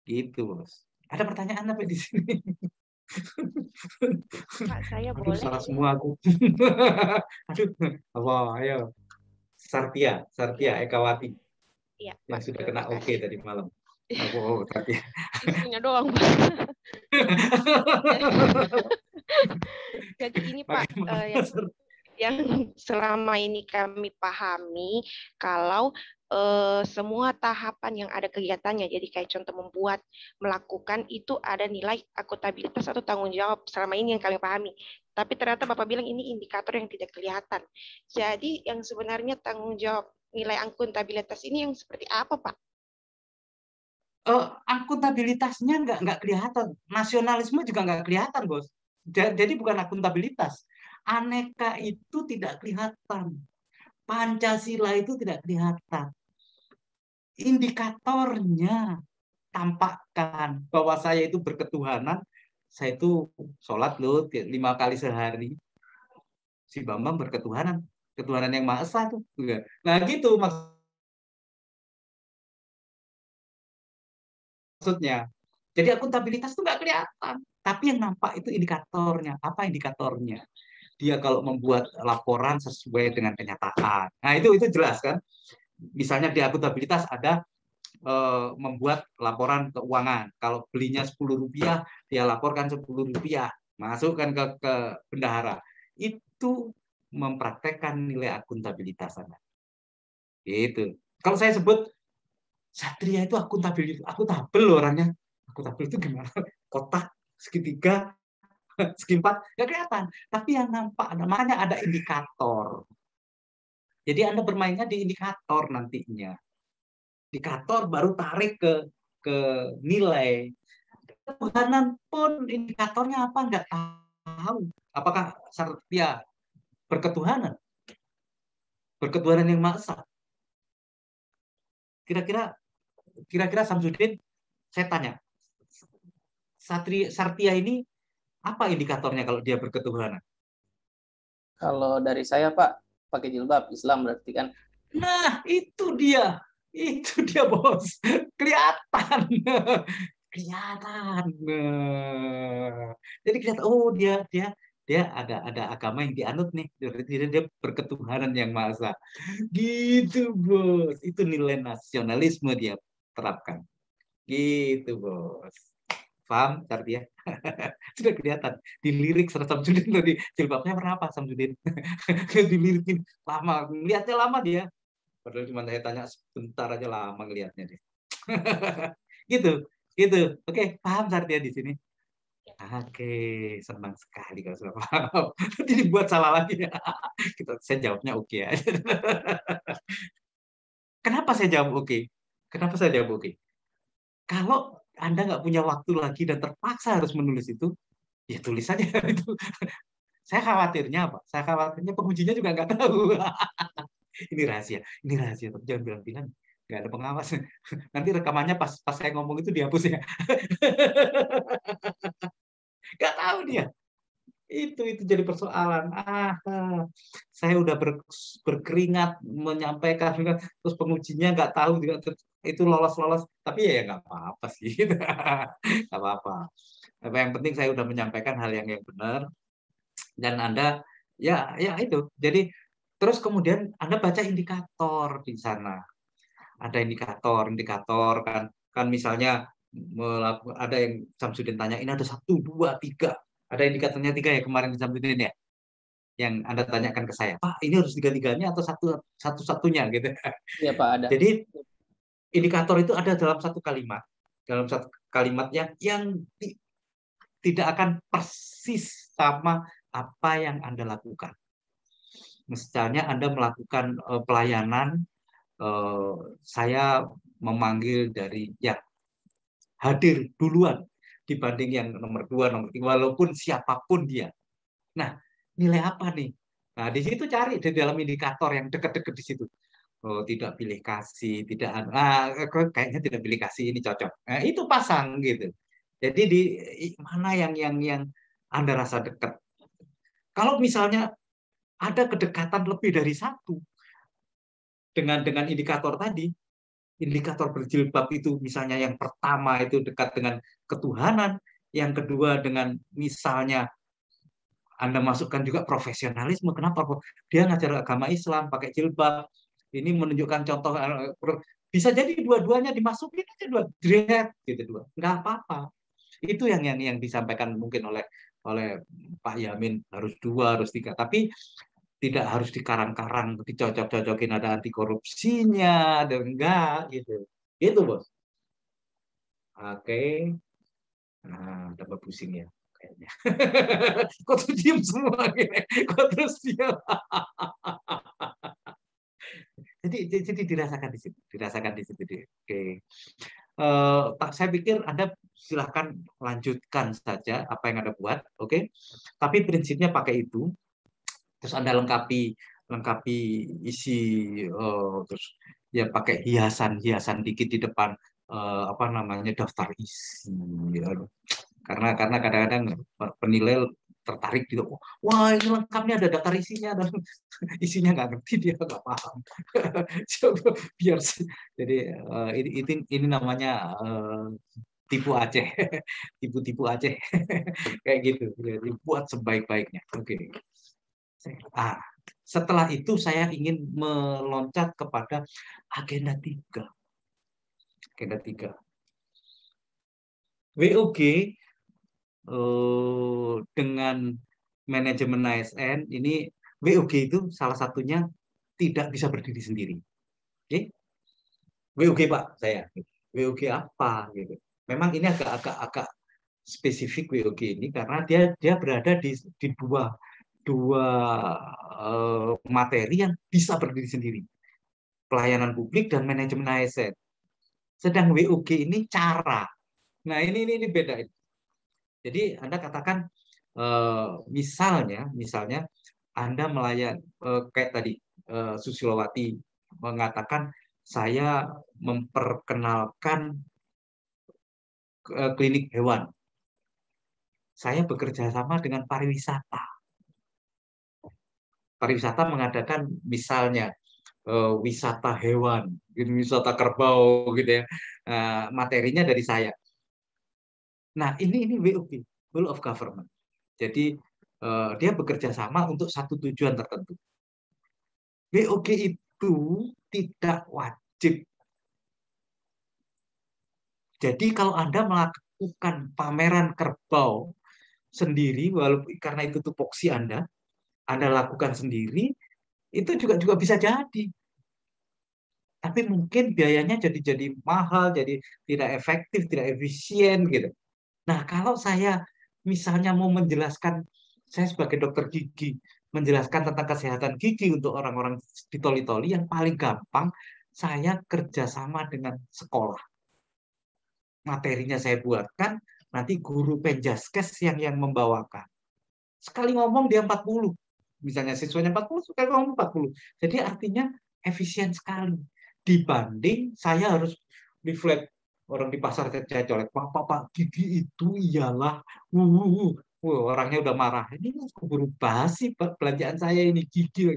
Gitu Bos. Ada pertanyaan apa di sini? Pak, saya aduh, boleh salah semua aku. Aduh, ayo Sartia Ekawati Iya, yang Pak. sudah kena Terima oke kasih. tadi malam. Oh, Sartia. Isunya doang, Pak. Jadi ini Pak, yang selama ini kami pahami kalau semua tahapan yang ada kegiatannya, jadi kayak contoh membuat, melakukan itu ada nilai akuntabilitas atau tanggung jawab selama ini yang kami pahami. Tapi ternyata Bapak bilang ini indikator yang tidak kelihatan. Jadi yang sebenarnya tanggung jawab nilai akuntabilitas ini yang seperti apa, Pak? Akuntabilitasnya nggak kelihatan, nasionalisme juga nggak kelihatan, Bos. Jadi bukan akuntabilitas. Aneka itu tidak kelihatan. Pancasila itu tidak kelihatan. Indikatornya tampakkan bahwa saya itu berketuhanan, saya itu sholat loh 5 kali sehari. Si Bambang berketuhanan, ketuhanan yang Maha Esa tuh. Nah gitu maksudnya. Jadi akuntabilitas itu nggak kelihatan, tapi yang nampak itu indikatornya. Apa indikatornya? Dia kalau membuat laporan sesuai dengan kenyataan. Nah itu jelas kan. Misalnya di akuntabilitas ada membuat laporan keuangan. Kalau belinya Rp10, dia laporkan Rp10, masukkan ke bendahara. Itu mempraktekkan nilai akuntabilitas Anda. Gitu. Kalau saya sebut Satria itu akuntabel orangnya. Akuntabel itu gimana? Kotak, segitiga, segi 4, nggak kelihatan. Tapi yang nampak, makanya ada indikator. Jadi Anda bermainnya di indikator nantinya. Indikator baru tarik ke nilai. Ketuhanan pun indikatornya apa nggak tahu. Apakah Satria berketuhanan? Berketuhanan yang Maha Esa? Kira-kira Samsudin, saya tanya, Satria ini apa indikatornya kalau dia berketuhanan? Kalau dari saya Pak, pakai jilbab Islam berarti kan. Nah, itu dia Bos. Kelihatan. Kelihatan. Jadi kelihatan, oh dia ada agama yang dianut nih. Dia berketuhanan yang Maha Esa. Gitu, Bos. Itu nilai nasionalisme dia terapkan. Gitu, Bos. Paham, Sartia? Sudah kelihatan. Dilirik sama Samsudin tadi. Jilbabnya berapa, Samsudin? Dilirikin. Lama. Lihatnya lama dia. Padahal cuma saya tanya sebentar aja lama ngelihatnya deh. Gitu. Oke, paham Sartia di sini? Oke, senang sekali kalau sudah paham. Jadi buat salah lagi. Saya jawabnya oke aja. Kenapa saya jawab oke? Kalau Anda nggak punya waktu lagi dan terpaksa harus menulis itu, ya tulis saja itu. Saya khawatirnya apa? Saya khawatirnya pengujinya juga nggak tahu. Ini rahasia, tapi jangan bilang-bilang. Nggak ada pengawas. Nanti rekamannya pas saya ngomong itu dihapus ya. Nggak tahu dia. Itu jadi persoalan. Saya udah berkeringat menyampaikan, terus pengujinya nggak tahu juga itu lolos, tapi ya nggak apa-apa sih. Nggak apa-apa. Tapi yang penting saya udah menyampaikan hal yang benar, dan Anda ya itu. Jadi terus kemudian Anda baca indikator di sana. Ada indikator kan misalnya ada yang Samsudin tanya, ini ada 1, 2, 3. Ada indikatornya 3 ya kemarin Samsudin ya, yang Anda tanyakan ke saya, Pak ini harus 3-3-nya atau satu-satunya gitu. Iya Pak, ada. Jadi indikator itu ada dalam satu kalimat yang tidak akan persis sama apa yang Anda lakukan. Misalnya Anda melakukan pelayanan, saya memanggil dari hadir duluan dibanding yang nomor 2, nomor 3, walaupun siapapun dia. Nah, nilai apa nih? Nah, di situ cari di dalam indikator yang dekat-dekat di situ. Oh, tidak pilih kasih, kayaknya tidak pilih kasih ini cocok. Nah, itu pasang gitu. Jadi di mana yang Anda rasa dekat. Kalau misalnya ada kedekatan lebih dari 1 dengan indikator tadi, indikator berjilbab itu misalnya yang pertama itu dekat dengan ketuhanan, yang kedua dengan misalnya Anda masukkan juga profesionalisme. Kenapa? Dia ngajar agama Islam pakai jilbab, ini menunjukkan contoh, bisa jadi dua-duanya dimasukin aja dua dread gitu, dua, nggak apa-apa. Itu yang disampaikan mungkin oleh Pak Yamin, harus 2, harus 3, tapi tidak harus dikarang-karang, dicocok-cocokin ada anti korupsinya, ada enggak gitu. Gitu, Bos. Oke. Nah, tambah pusing ya kayaknya. Kok tuh diem semua gini? Kok terus diam? Jadi dirasakan di situ, Oke. Pak, saya pikir Anda silahkan lanjutkan saja apa yang Anda buat, oke? Tapi prinsipnya pakai itu, terus Anda lengkapi isi, terus ya pakai hiasan dikit di depan, apa namanya, daftar isi, ya. Karena kadang-kadang penilai tertarik gitu, wah ini lengkapnya ada daftar isinya, dan isinya nggak ngerti, dia nggak paham. Coba biar jadi ini namanya tipu Aceh, tipu Aceh, kayak gitu. Jadi buat sebaik-baiknya. Oke. Setelah itu saya ingin meloncat kepada agenda 3. Agenda 3. WOG dengan manajemen ASN ini, WOG itu salah satunya tidak bisa berdiri sendiri. Oke? WOG Pak, saya. WOG apa gitu. Memang ini agak spesifik WOG ini karena dia berada di dua materi yang bisa berdiri sendiri. Pelayanan publik dan manajemen ASN. Sedang WOG ini cara. Nah, ini beda. Jadi Anda katakan misalnya Anda melayan kayak tadi Susilowati mengatakan, saya memperkenalkan klinik hewan. Saya bekerja sama dengan pariwisata. Pariwisata mengadakan misalnya wisata hewan, wisata kerbau gitu ya. Materinya dari saya. Nah, ini WOG, Whole of Government. Jadi dia bekerja sama untuk satu tujuan tertentu. WOG itu tidak wajib. Jadi kalau Anda melakukan pameran kerbau sendiri, walaupun karena itu tupoksi Anda lakukan sendiri, itu juga bisa jadi. Tapi mungkin biayanya jadi mahal, jadi tidak efektif, tidak efisien gitu. Nah, kalau saya misalnya mau menjelaskan, saya sebagai dokter gigi, menjelaskan tentang kesehatan gigi untuk orang-orang di toli-toli, yang paling gampang, saya kerjasama dengan sekolah. Materinya saya buatkan, nanti guru penjaskes yang membawakan. Sekali ngomong dia 40. Misalnya siswanya 40, sekali ngomong 40. Jadi artinya efisien sekali. Dibanding saya harus reflect, orang di pasar saya colek, Pak, gigi itu ialah orangnya udah marah. Ini keburu basi belanjaan saya ini gigi.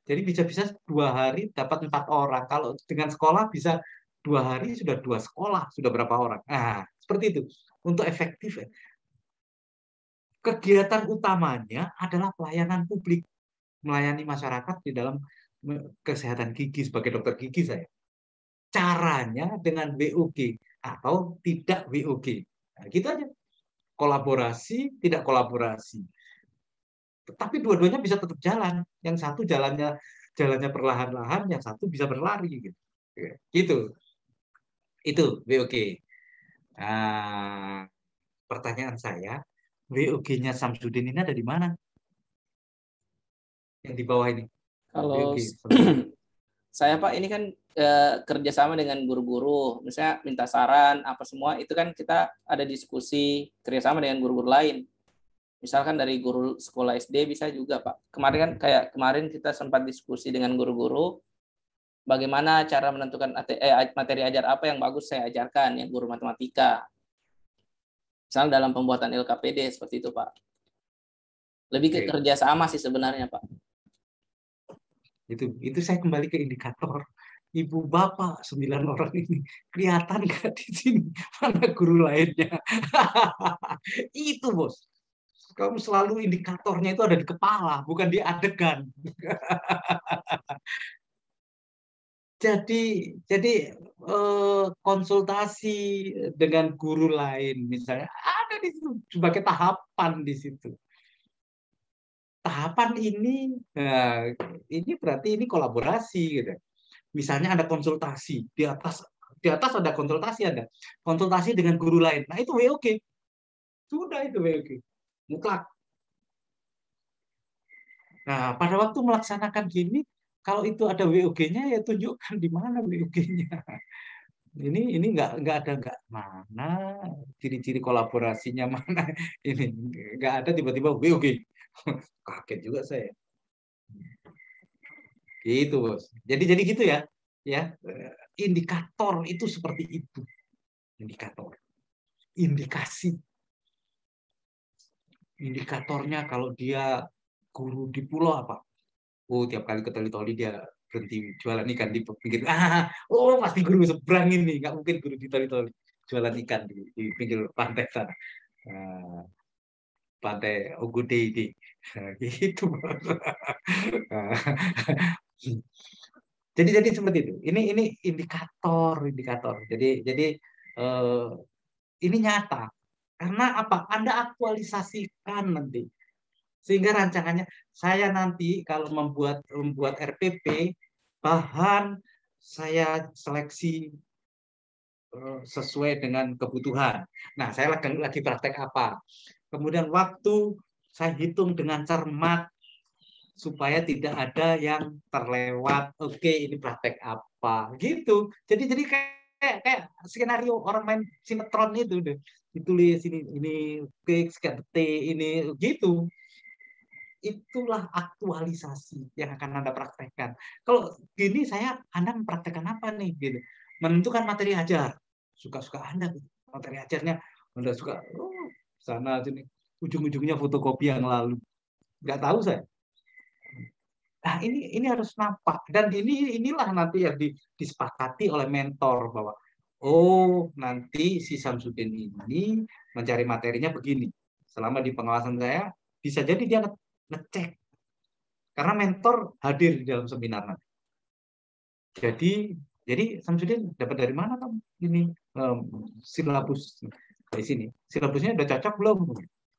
Jadi bisa-bisa 2 hari dapat 4 orang. Kalau dengan sekolah bisa 2 hari sudah 2 sekolah, sudah berapa orang. Nah, seperti itu. Untuk efektif, kegiatan utamanya adalah pelayanan publik, melayani masyarakat di dalam kesehatan gigi sebagai dokter gigi saya. Caranya dengan WOG atau tidak WOG. Nah, gitu aja. Kolaborasi, tidak kolaborasi. Tetapi dua-duanya bisa tetap jalan. Yang satu jalannya perlahan-lahan, yang satu bisa berlari gitu. Gitu. Itu WOG. Nah, pertanyaan saya, WOG-nya Samsudin ini ada di mana? Yang di bawah ini. Kalau saya Pak, ini kan kerjasama dengan guru-guru, misalnya minta saran apa semua, itu kan kita ada diskusi kerjasama dengan guru-guru lain. Misalkan dari guru sekolah SD bisa juga Pak. Kemarin kita sempat diskusi dengan guru-guru, bagaimana cara menentukan materi ajar apa yang bagus saya ajarkan, yang guru matematika. Misalnya dalam pembuatan LKPD seperti itu Pak. Lebih ke kerjasama sih sebenarnya Pak. Itu saya kembali ke indikator. Ibu bapak 9 orang ini kelihatan nggak di sini mana guru lainnya? Itu bos. Kamu selalu indikatornya itu ada di kepala, bukan di adegan. jadi konsultasi dengan guru lain misalnya ada di situ sebagai tahapan di situ. Tahapan ini, nah, ini berarti ini kolaborasi gitu. Misalnya ada konsultasi di atas ada konsultasi, ada konsultasi dengan guru lain. Nah itu WOG, sudah itu WOG mutlak. Nah pada waktu melaksanakan gini, kalau itu ada WOG-nya ya tunjukkan di mana WOG-nya. Ini nggak mana ciri-ciri kolaborasinya mana ini nggak ada tiba-tiba WOG. Kaget juga saya. Gitu bos. Jadi gitu ya, indikator itu seperti itu. Indikator, indikasi, indikatornya kalau dia guru di pulau apa? Oh tiap kali ke Toli-Toli dia berhenti jualan ikan di pinggir. Oh pasti guru seberang ini, nggak mungkin guru di Toli-Toli jualan ikan di pinggir pantai sana. Nah, pantai Ogode ini, gitu. Jadi seperti itu. Ini indikator. Jadi ini nyata. Karena apa? Anda aktualisasikan nanti. Sehingga rancangannya saya nanti kalau membuat RPP bahan saya seleksi sesuai dengan kebutuhan. Nah, saya lagi praktek apa? Kemudian waktu saya hitung dengan cermat supaya tidak ada yang terlewat. Oke, ini praktek apa? Gitu. Jadi kayak skenario orang main sinetron itu deh. Ditulis ini sekian detik ini gitu. Itulah aktualisasi yang akan Anda praktekkan. Kalau gini Anda mempraktekkan apa nih gitu. Menentukan materi ajar. Suka-suka Anda materi ajarnya Anda suka sana sini ujung-ujungnya fotokopi yang lalu. Nggak tahu saya. Nah, ini harus nampak dan inilah nanti yang disepakati oleh mentor bahwa oh, nanti si Samsudin ini mencari materinya begini. Selama di pengawasan saya bisa jadi dia ngecek karena mentor hadir di dalam seminar nanti. Jadi Samsudin dapat dari mana kamu ini silabus dari sini? Silabusnya udah cocok belum?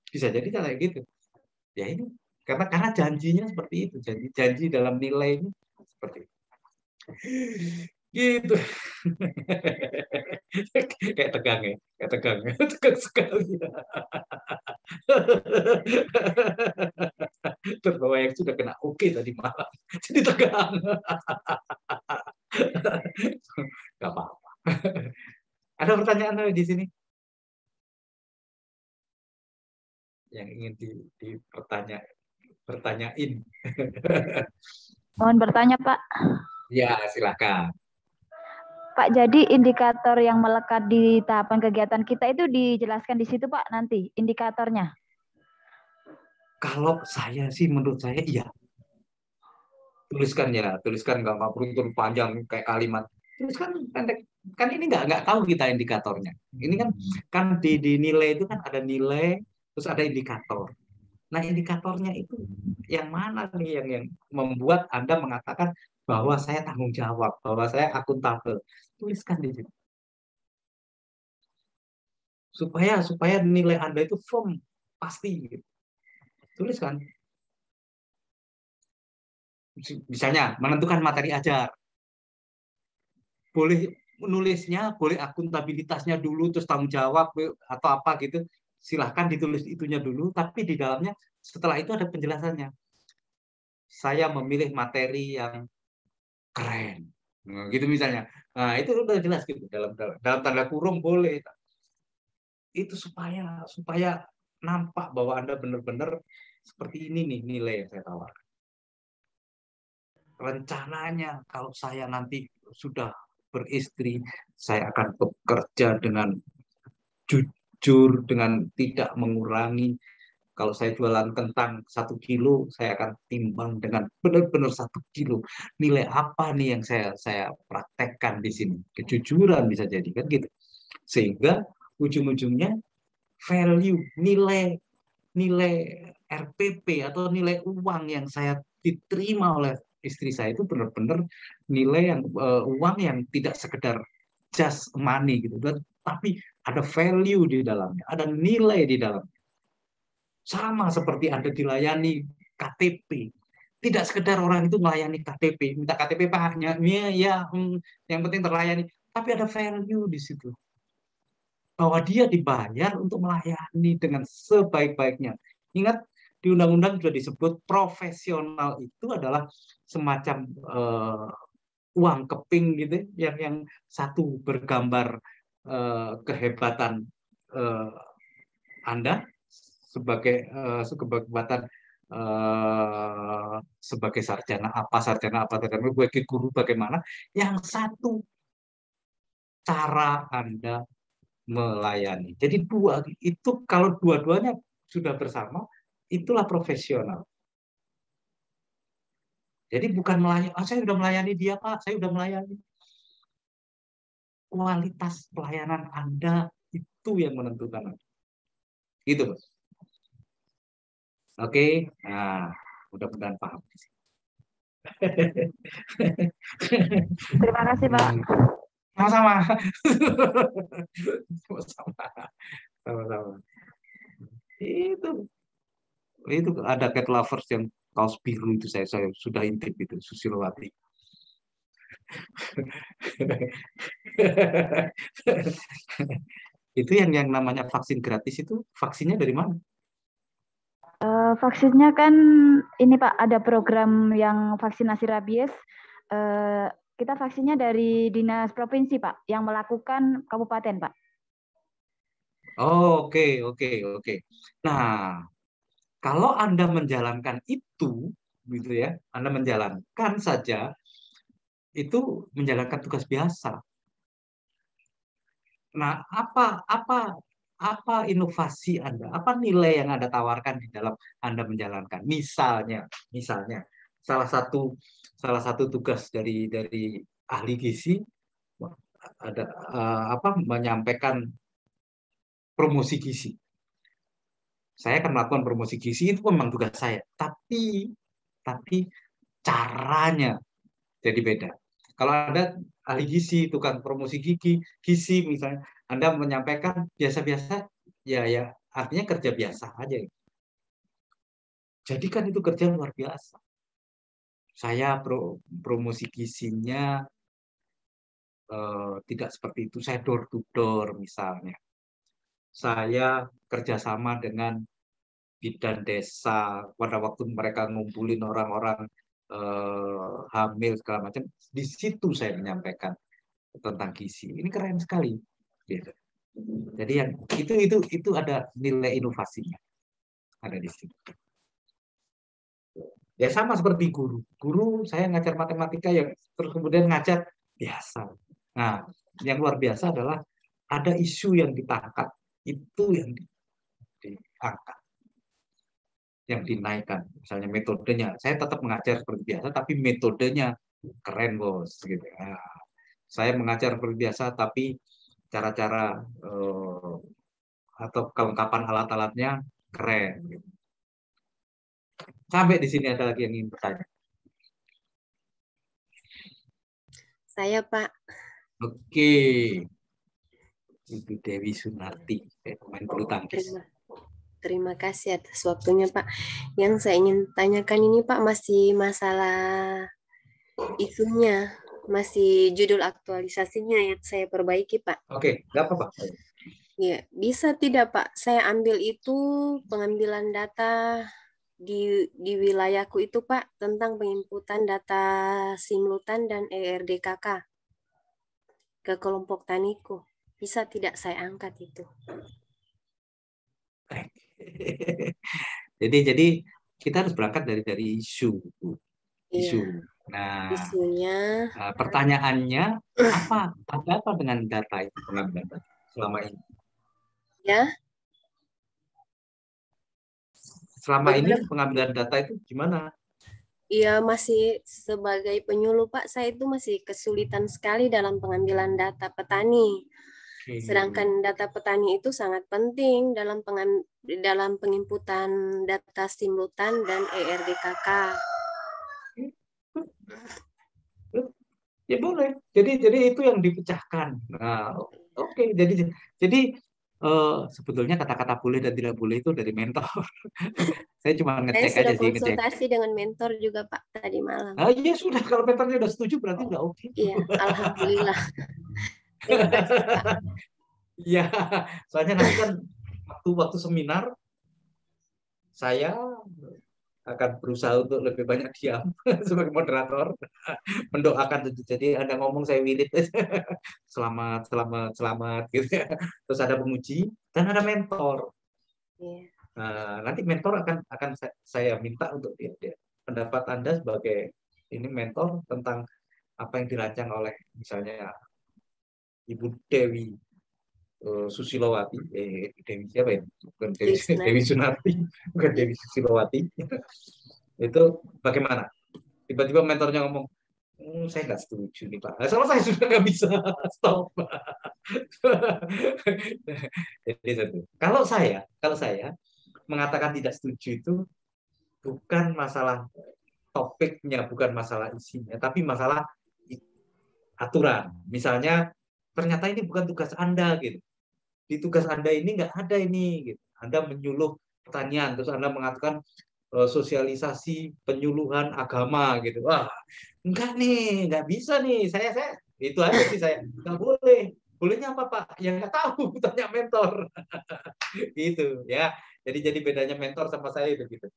Bisa jadi kayak gitu. Ya ini karena janjinya seperti itu, janji dalam nilai ini seperti itu. Gitu. Kayak tegang tegang sekali. Terbawa yang sudah kena oke tadi malam, jadi tegang. Gak apa-apa. Ada pertanyaan di sini yang ingin dipertanyain? Mohon bertanya, Pak. Ya, silakan. Pak, jadi indikator yang melekat di tahapan kegiatan kita itu dijelaskan di situ, Pak, nanti indikatornya. Kalau saya sih, menurut saya iya. Tuliskan nggak perlu terlalu panjang kayak kalimat. Tuliskan pendek. Kan ini nggak tahu kita indikatornya. Ini kan di nilai itu kan ada nilai, terus ada indikator. Nah, indikatornya itu yang mana nih yang membuat Anda mengatakan bahwa saya tanggung jawab, bahwa saya akuntabel. Tuliskan di situ. Supaya nilai Anda itu firm, pasti. Tuliskan. Misalnya, menentukan materi ajar. Boleh menulisnya, boleh akuntabilitasnya dulu, terus tanggung jawab, atau apa gitu. Silahkan ditulis itunya dulu, tapi di dalamnya setelah itu ada penjelasannya. Saya memilih materi yang keren. Nah, gitu misalnya. Nah, itu udah jelas gitu. Dalam tanda kurung boleh. Itu supaya nampak bahwa Anda benar-benar seperti ini nih nilai yang saya tawarkan. Rencananya kalau saya nanti sudah beristri, saya akan bekerja dengan jujur, dengan tidak mengurangi. Kalau saya jualan kentang 1 kilo, saya akan timbang dengan benar-benar 1 kilo. Nilai apa nih yang saya praktekkan di sini? Kejujuran bisa jadi kan gitu. Sehingga ujung-ujungnya value, nilai RPP atau nilai uang yang saya diterima oleh istri saya itu benar-benar nilai yang uang yang tidak sekedar just money gitu, tapi ada value di dalamnya, ada nilai di dalamnya. Sama seperti Anda dilayani KTP. Tidak sekedar orang itu melayani KTP, minta KTP Pak, yang penting terlayani, tapi ada value di situ. Bahwa dia dibayar untuk melayani dengan sebaik-baiknya. Ingat, di undang-undang sudah disebut profesional itu adalah semacam uang keping gitu, yang satu bergambar kehebatan Anda sebagai kehebatan sebagai sarjana apa, sebagai guru bagaimana, yang satu cara Anda melayani. Jadi dua itu, kalau dua-duanya sudah bersama, itulah profesional. Jadi bukan melayani, saya sudah melayani dia Pak, saya sudah melayani. Kualitas pelayanan Anda itu yang menentukan. Gitu, Mas. Oke, nah mudah-mudahan paham. Terima kasih Pak. Sama-sama. Sama-sama. Itu ada cat lovers yang kaos biru itu saya sudah intip itu, Susilowati. Itu yang namanya vaksin gratis itu, vaksinnya dari mana? Vaksinnya kan ini Pak, ada program yang vaksinasi rabies. Kita vaksinnya dari dinas provinsi Pak, yang melakukan kabupaten Pak. Oh, oke. Nah, kalau Anda menjalankan itu, gitu ya, Anda menjalankan saja, itu menjalankan tugas biasa. Nah, apa inovasi Anda? Apa nilai yang Anda tawarkan di dalam Anda menjalankan? Misalnya, salah satu tugas dari ahli gizi ada menyampaikan promosi gizi. Saya akan melakukan promosi gizi, itu memang tugas saya. Tapi caranya jadi beda. Kalau Anda ahli gizi, tukang promosi gizi misalnya, Anda menyampaikan biasa-biasa, ya artinya kerja biasa aja. Jadi kan itu kerja luar biasa. Saya promosi gizinya tidak seperti itu. Saya door to door misalnya. Saya kerjasama dengan bidan desa pada waktu mereka ngumpulin orang-orang hamil segala macam. Di situ saya menyampaikan tentang gizi. Ini keren sekali. Gitu. Jadi yang itu ada nilai inovasinya, ada di situ. Ya sama seperti guru. Guru saya ngajar matematika yang terus kemudian ngajar biasa. Nah, yang luar biasa adalah ada isu yang ditangkap, itu yang diangkat, yang dinaikkan. Misalnya metodenya, saya tetap mengajar seperti biasa, tapi metodenya keren bos. Gitu. Nah, saya mengajar seperti biasa, tapi cara-cara atau kelengkapan alat-alatnya keren. Gitu. Sampai di sini ada lagi yang ingin bertanya. Saya Pak. Oke. Ibu Dewi Sunarti, pemain bulu tangkis. Terima kasih atas waktunya Pak. Yang saya ingin tanyakan ini Pak masih masalah isunya, masih judul aktualisasinya yang saya perbaiki Pak. Oke, nggak apa-apa. Ya, bisa tidak Pak? Saya ambil itu pengambilan data di wilayahku itu Pak tentang penginputan data simultan dan ERDKK ke kelompok taniku. Bisa tidak saya angkat itu? Jadi kita harus berangkat dari isu. Iya. Nah, isunya. Pertanyaannya ada apa dengan data itu, pengambilan data selama ini? Ya. Selama ini pengambilan data itu gimana? Iya, masih sebagai penyuluh Pak, saya itu masih kesulitan sekali dalam pengambilan data petani. Sedangkan data petani itu sangat penting dalam penginputan data simultan dan ERDKK. Ya boleh. Jadi itu yang dipecahkan. Nah, oke. Jadi sebetulnya kata-kata boleh dan tidak boleh itu dari mentor. Saya cuma Saya ngecek aja sudah sih, ngecek. konsultasi dengan mentor juga Pak tadi malam. Ah, iya sudah, kalau mentornya udah setuju berarti udah oke. Iya, alhamdulillah. Terima kasih Pak. Iya, soalnya nanti kan waktu seminar saya akan berusaha untuk lebih banyak diam sebagai moderator, mendoakan. Jadi Anda ngomong saya wirid, selamat, selamat, selamat gitu ya. Terus ada penguji dan ada mentor. Iya. Nah, nanti mentor akan saya minta untuk dia pendapat Anda sebagai ini mentor tentang apa yang dirancang oleh misalnya Ibu Dewi Susilowati, Dewi siapa ya? Bukan Dewi Sunarti, bukan Dewi Susilowati. Itu bagaimana? Tiba-tiba mentornya ngomong, saya nggak setuju nih Pak. Sama saya sudah nggak bisa stop. Jadi satu. Kalau saya mengatakan tidak setuju itu bukan masalah topiknya, bukan masalah isinya, tapi masalah aturan. Misalnya ternyata ini bukan tugas Anda gitu. Di tugas Anda ini nggak ada ini gitu. Anda menyuluh pertanyaan, terus Anda mengatakan sosialisasi penyuluhan agama gitu. Wah, enggak nih, nggak bisa nih. Saya itu aja sih saya. Nggak boleh. Bolehnya apa Pak? Ya nggak tahu, tanya mentor. Gitu ya. Jadi bedanya mentor sama saya itu gitu.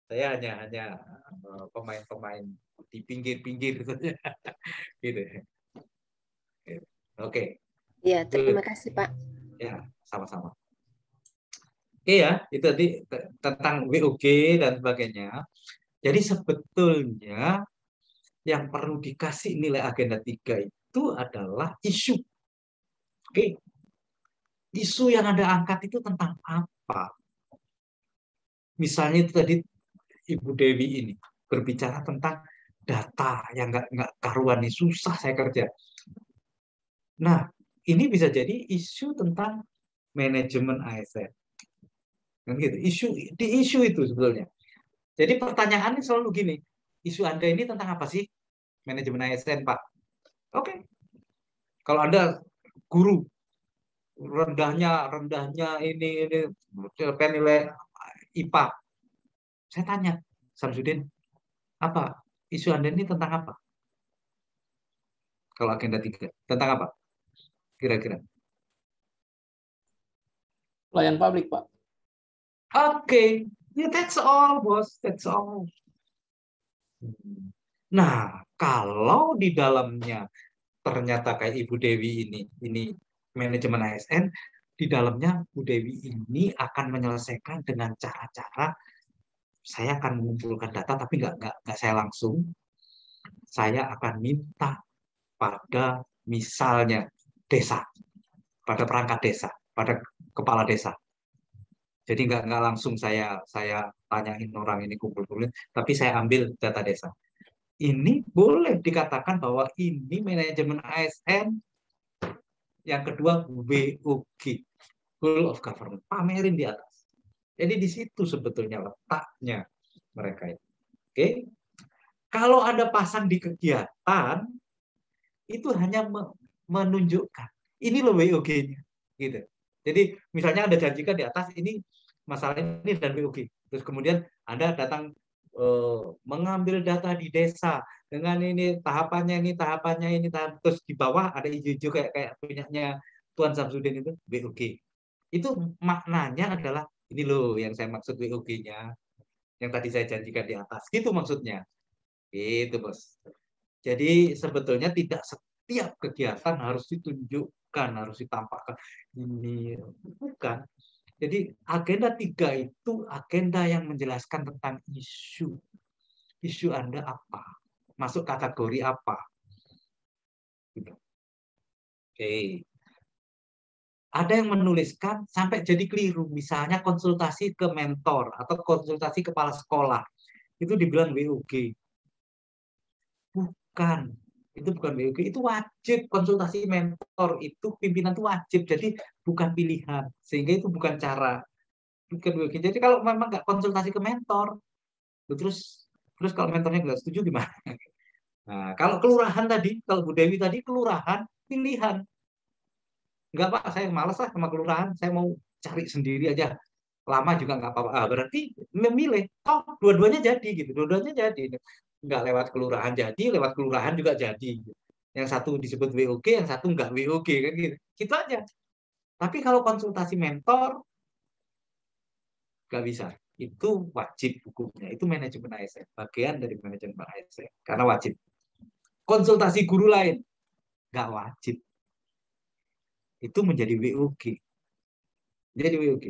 Saya hanya pemain-pemain di pinggir-pinggir gitu. Gitu. Oke. Iya, terima kasih Pak. Ya, sama-sama. Oke ya, itu tadi tentang WOG dan sebagainya. Jadi sebetulnya yang perlu dikasih nilai agenda 3 itu adalah isu. Oke. Isu yang Anda angkat itu tentang apa? Misalnya itu tadi Ibu Dewi ini berbicara tentang data yang nggak karuan nih, susah saya kerja. Nah, ini bisa jadi isu tentang manajemen ASN. Kan gitu. Isu itu sebetulnya. Jadi pertanyaannya selalu gini, isu Anda ini tentang apa sih? Manajemen ASN, Pak. Oke. Kalau Anda guru, rendahnya ini nilai IPA. Saya tanya, Samsudin, apa isu Anda ini tentang apa? Kalau agenda 3, tentang apa? Kira-kira. Pelayan publik, Pak. Oke. Yeah, that's all, bos. That's all. Nah, kalau di dalamnya ternyata kayak Ibu Dewi ini manajemen ASN, di dalamnya Bu Dewi ini akan menyelesaikan dengan cara-cara saya akan mengumpulkan data, tapi nggak saya langsung. Saya akan minta pada misalnya desa, pada perangkat desa, pada kepala desa. Jadi nggak langsung saya tanyain orang ini kumpul-kumpulin, tapi saya ambil data desa. Ini boleh dikatakan bahwa ini manajemen ASN. Yang kedua WOG, Whole of Government, pamerin di atas. Jadi di situ sebetulnya letaknya mereka itu. Oke, kalau Anda pasang di kegiatan, itu hanya menunjukkan ini loh WOG-nya, gitu. Jadi misalnya Anda janjikan di atas ini masalah ini dan WOG, terus kemudian Anda datang mengambil data di desa dengan ini tahapannya ini terus di bawah ada hijau-hijau kayak punyanya Tuan Samsudin itu WOG. Itu maknanya adalah ini loh yang saya maksud WOG-nya yang tadi saya janjikan di atas. Gitu maksudnya. Itu, Bos. Jadi sebetulnya tidak setiap kegiatan harus ditunjukkan, harus ditampakkan. Ini bukan. Jadi agenda 3 itu agenda yang menjelaskan tentang isu. Isu Anda apa? Masuk kategori apa? Gitu. Oke. Ada yang menuliskan sampai jadi keliru. Misalnya konsultasi ke mentor atau konsultasi kepala sekolah. Itu dibilang WOG. Bukan. Itu bukan WOG. Itu wajib konsultasi mentor. Itu pimpinan itu wajib. Jadi bukan pilihan. Sehingga itu bukan cara. Bukan WOG. Jadi kalau memang nggak konsultasi ke mentor, terus kalau mentornya nggak setuju gimana? Nah, kalau kelurahan tadi, kalau Bu Dewi tadi kelurahan pilihan. Enggak Pak, saya malas lah sama kelurahan, saya mau cari sendiri aja. Lama juga nggak apa-apa. Berarti memilih. Oh, dua-duanya jadi gitu. Dua-duanya jadi. Nggak lewat kelurahan jadi, lewat kelurahan juga jadi. Yang satu disebut WOG, yang satu nggak WOG kan gitu. Gitu aja. Tapi kalau konsultasi mentor nggak bisa. Itu wajib hukumnya. Itu manajemen ASN. Bagian dari manajemen ASN. Karena wajib. Konsultasi guru lain nggak wajib. Itu menjadi WOG. Jadi WOG.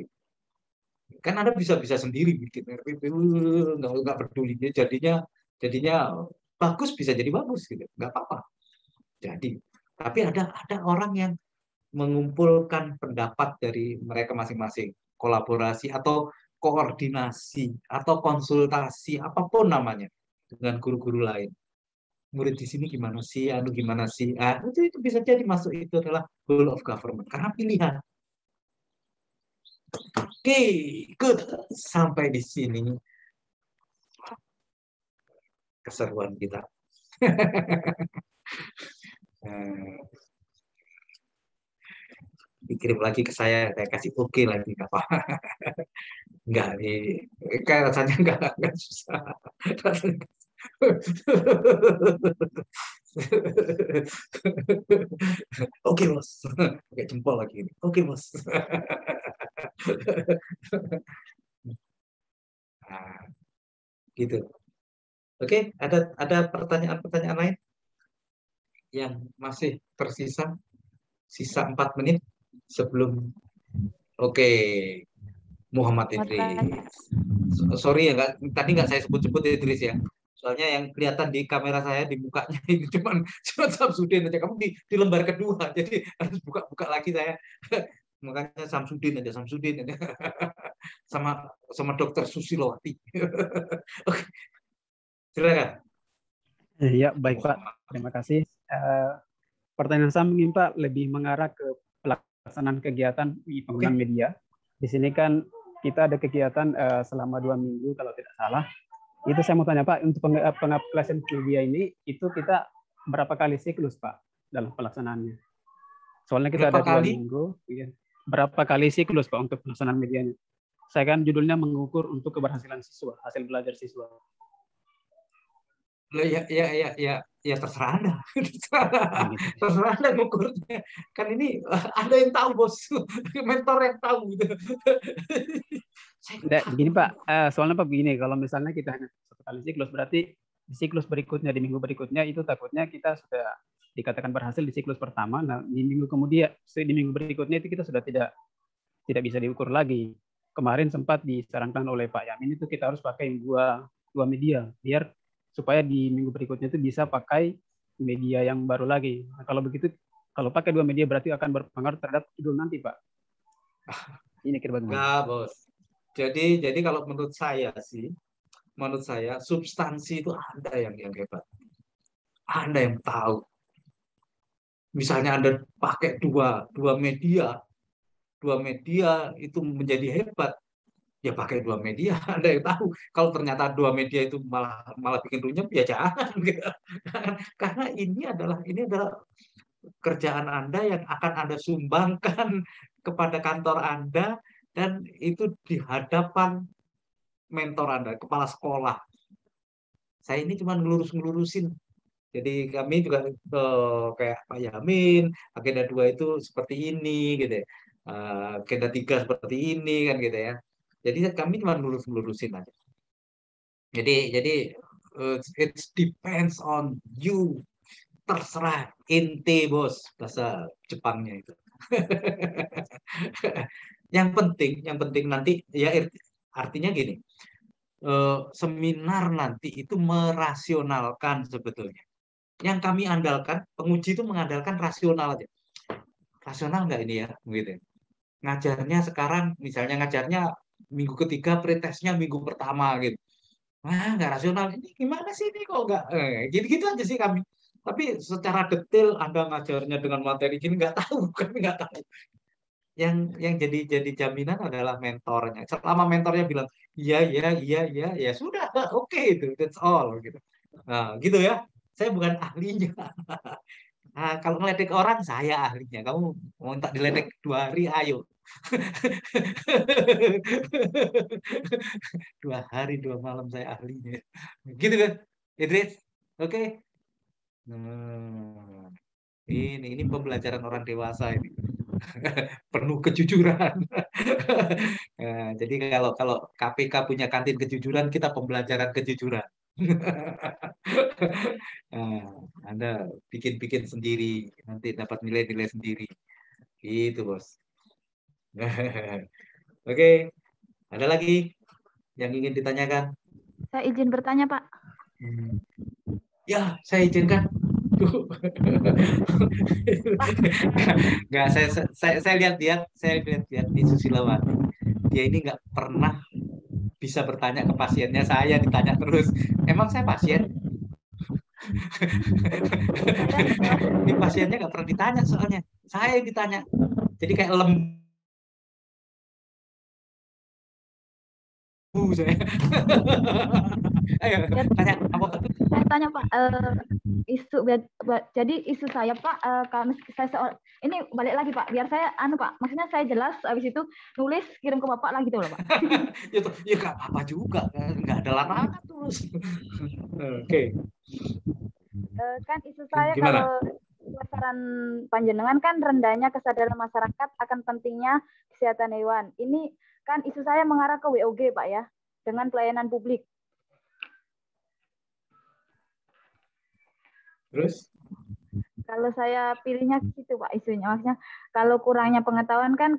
Kan Anda bisa sendiri bikin RPPU, nggak peduli. Jadinya bagus, bisa jadi bagus gitu. Nggak apa-apa. Jadi, tapi ada orang yang mengumpulkan pendapat dari mereka masing-masing, kolaborasi atau koordinasi atau konsultasi apapun namanya dengan guru-guru lain. Murid di sini gimana sih, gimana sih, itu bisa jadi masuk, itu adalah whole of government karena pilihan. Oke, good. Sampai di sini keseruan kita. Dikirim lagi ke saya kasih oke lagi, nggak apa. Enggak nih, kayak rasanya enggak susah. Rasanya. Oke bos, pakai jempol lagi ini. Oke bos. Nah, gitu. Oke, ada pertanyaan lain yang masih tersisa? Sisa 4 menit sebelum. Oke, Muhammad Idris. Sorry ya, tadi nggak saya sebut-sebut Idris ya. Soalnya yang kelihatan di kamera saya di mukanya ini cuma Samsudin aja. Kamu di lembar kedua, jadi harus buka lagi saya. Makanya Samsudin aja. sama Dokter Susilowati. Oke, silakan. Ya, baik Pak. Terima kasih. Pertanyaan saya mungkin Pak lebih mengarah ke pelaksanaan kegiatan di penggunaan media. Di sini kan kita ada kegiatan selama 2 minggu kalau tidak salah. Itu saya mau tanya Pak, untuk pengaplikasian media ini, itu kita berapa kali siklus Pak dalam pelaksanaannya? Soalnya kita ada 2 minggu. Ya. Berapa kali siklus Pak untuk pelaksanaan medianya? Saya kan judulnya mengukur untuk keberhasilan siswa, hasil belajar siswa. Ya terserah Anda. Terserah Anda mengukurnya. Kan ini Anda yang tahu bos, mentor yang tahu gitu. Begini Pak, soalnya Pak begini, kalau misalnya kita hanya 1 kali siklus, berarti di siklus berikutnya, di minggu berikutnya itu takutnya kita sudah dikatakan berhasil di siklus pertama. Nah di minggu berikutnya itu kita sudah tidak bisa diukur lagi. Kemarin sempat disarankan oleh Pak Yamin itu kita harus pakai dua media biar supaya di minggu berikutnya itu bisa pakai media yang baru lagi. Nah, kalau begitu, kalau pakai 2 media berarti akan berpengaruh terhadap judul nanti, Pak. Ini kira bagaimana? Enggak, bos. Jadi kalau menurut saya substansi itu Anda yang hebat. Anda yang tahu. Misalnya Anda pakai dua media itu menjadi hebat. Ya pakai 2 media, Anda yang tahu. Kalau ternyata 2 media itu malah bikin runyam, ya jangan. Karena ini adalah kerjaan Anda yang akan Anda sumbangkan kepada kantor Anda, dan itu di hadapan mentor Anda, kepala sekolah. Saya ini cuma ngelurus-ngelurusin. Jadi kami juga kayak Pak Yamin, agenda 2 itu seperti ini, gitu ya. Agenda 3 seperti ini, kan gitu ya. Jadi kami cuma lurus-lurusin aja. Jadi it depends on you. Terserah ente bos, bahasa Jepangnya itu. Yang penting nanti ya artinya gini. Seminar nanti itu merasionalkan sebetulnya. Yang kami andalkan, penguji itu mengandalkan rasional aja. Rasional nggak ini ya, gitu. Ngajarnya sekarang, misalnya ngajarnya minggu ketiga, pretestnya minggu pertama gitu. Nggak rasional. Ini gimana sih ini kok nggak? Gitu-gitu aja sih kami. Tapi secara detail Anda ngajarnya dengan materi gini nggak tahu, kami nggak tahu. Yang jadi jaminan adalah mentornya. Selama mentornya bilang iya, ya sudah, oke itu, that's all gitu. Nah, gitu ya. Saya bukan ahlinya. Nah, kalau ngeledek orang, saya ahlinya. Kamu mau tak diledek 2 hari, ayo. 2 hari, 2 malam saya ahlinya. Gitu kan, Idris? Oke. Nah, ini pembelajaran orang dewasa ini. Penuh kejujuran. Nah, jadi kalau KPK punya kantin kejujuran, kita pembelajaran kejujuran. Nah, Anda bikin-bikin sendiri, nanti dapat nilai-nilai sendiri. Gitu, Bos. Oke, ada lagi yang ingin ditanyakan? Saya izin bertanya, Pak. Ya, saya izinkan. Nggak, saya lihat di Susilawati. Dia ini nggak pernah bisa bertanya ke pasiennya, saya ditanya terus. Emang saya pasien? Ini pasiennya nggak pernah ditanya soalnya. Saya yang ditanya. Jadi kayak lembu saya. Ayo, tanya apa? Saya tanya Pak, jadi isu saya Pak, kalau saya ini balik lagi Pak, biar saya Pak, maksudnya saya jelas, habis itu nulis kirim ke Bapak lagi tuh loh Pak. Ya nggak apa-apa juga, nggak ada larangan terus. Oke. Kan isu saya kalau saran panjenengan kan rendahnya kesadaran masyarakat akan pentingnya kesehatan hewan. Ini kan isu saya mengarah ke WOG Pak ya, dengan pelayanan publik. Terus? Kalau saya pilihnya gitu Pak isunya, maksudnya kalau kurangnya pengetahuan kan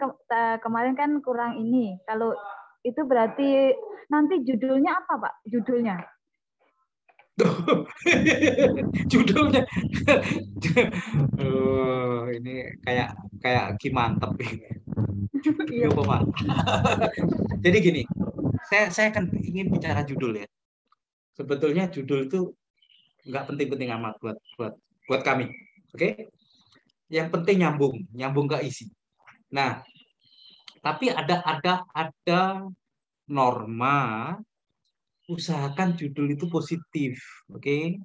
kemarin kan kurang ini. Kalau itu berarti nanti judulnya apa Pak? Judulnya? Judulnya. Ini kayak Kimantep ini. Iya, Pak. Jadi gini, saya kan ingin bicara judul ya. Sebetulnya judul itu nggak penting-penting amat buat kami, oke? Yang penting nyambung ke isi. Nah, tapi ada norma, usahakan judul itu positif, oke?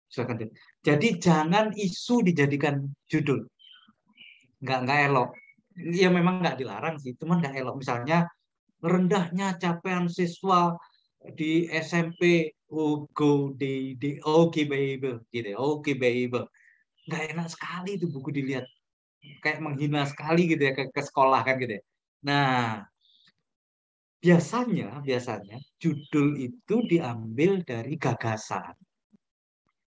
Usahakan. Jadi jangan isu dijadikan judul, nggak elok. Ya memang nggak dilarang sih, cuman nggak elok. Misalnya rendahnya capaian siswa di SMP Oke Bible gitu ya, Oke Bible. Nggak enak sekali itu buku dilihat, kayak menghina sekali gitu ya ke sekolah kan gitu ya. Nah, biasanya judul itu diambil dari gagasan.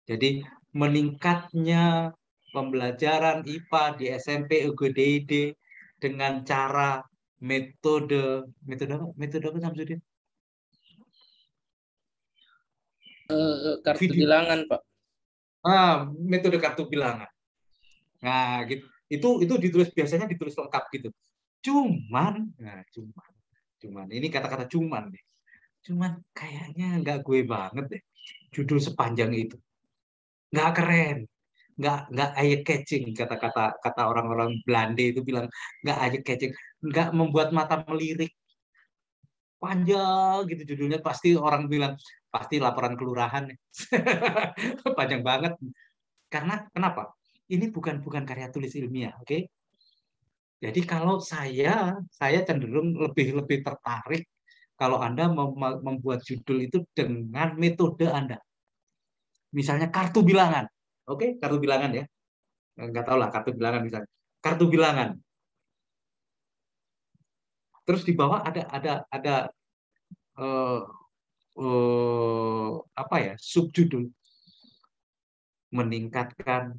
Jadi meningkatnya pembelajaran IPA di SMP UGD dengan cara metode apa Samsudin? Kartu bilangan, Pak. Metode kartu bilangan. Nah, gitu. Itu biasanya ditulis lengkap gitu. Cuman ini kata-kata cuman deh. Cuman kayaknya nggak gue banget deh. Judul sepanjang itu. Nggak keren. Nggak eye catching, kata orang-orang Belanda itu bilang nggak eye catching, nggak membuat mata melirik. Panjang gitu judulnya, pasti orang bilang pasti laporan kelurahan. Panjang banget. Karena kenapa? Ini bukan karya tulis ilmiah, oke? Jadi kalau saya cenderung lebih tertarik kalau Anda membuat judul itu dengan metode Anda. Misalnya kartu bilangan. Oke, kartu bilangan ya. Nggak tahu lah kartu bilangan misalnya. Kartu bilangan. Terus di bawah ada apa ya, subjudul meningkatkan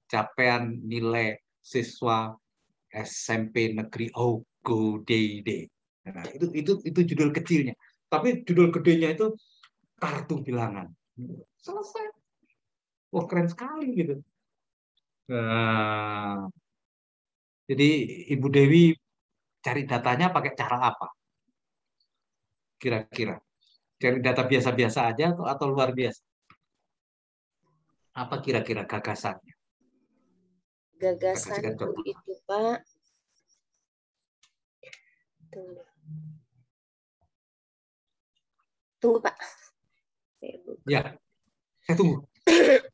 capaian nilai siswa SMP Negeri Ogo Dede. Nah, itu judul kecilnya. Tapi judul gedenya itu kartu bilangan. Selesai. Wah, keren sekali gitu. Nah, jadi Ibu Dewi cari datanya pakai cara apa? Kira-kira. Cari data biasa-biasa aja atau luar biasa? Apa kira-kira gagasannya? Gagasanku itu, Pak. Tunggu Pak. Ya, saya tunggu.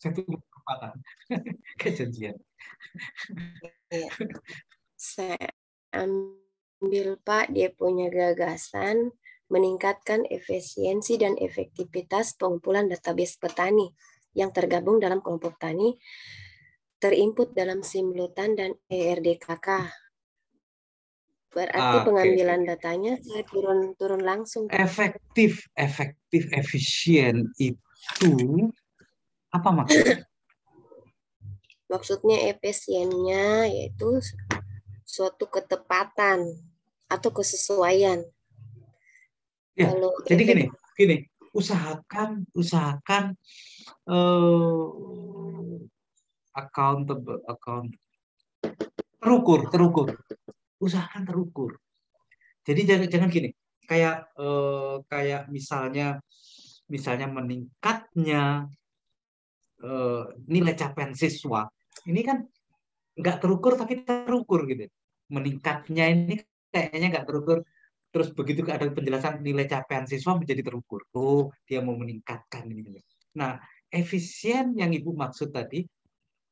Saya tunggu kesempatan. Kejanjian. Ya. Saya ambil Pak, dia punya gagasan meningkatkan efisiensi dan efektivitas pengumpulan database petani yang tergabung dalam kelompok tani terinput dalam Simlutan dan ERDKK. Berarti pengambilan datanya saya turun langsung. Efektif, efisien itu apa maksudnya? Maksudnya efisiennya yaitu suatu ketepatan atau kesesuaian. Ya, kalau jadi gini, usahakan terukur, usahakan terukur. Jadi jangan gini, kayak misalnya meningkatnya nilai capaian siswa, ini kan nggak terukur tapi terukur gitu. Meningkatnya ini kayaknya nggak terukur, terus begitu ada penjelasan nilai capaian siswa menjadi terukur. Oh, dia mau meningkatkan ini. Nah, efisien yang Ibu maksud tadi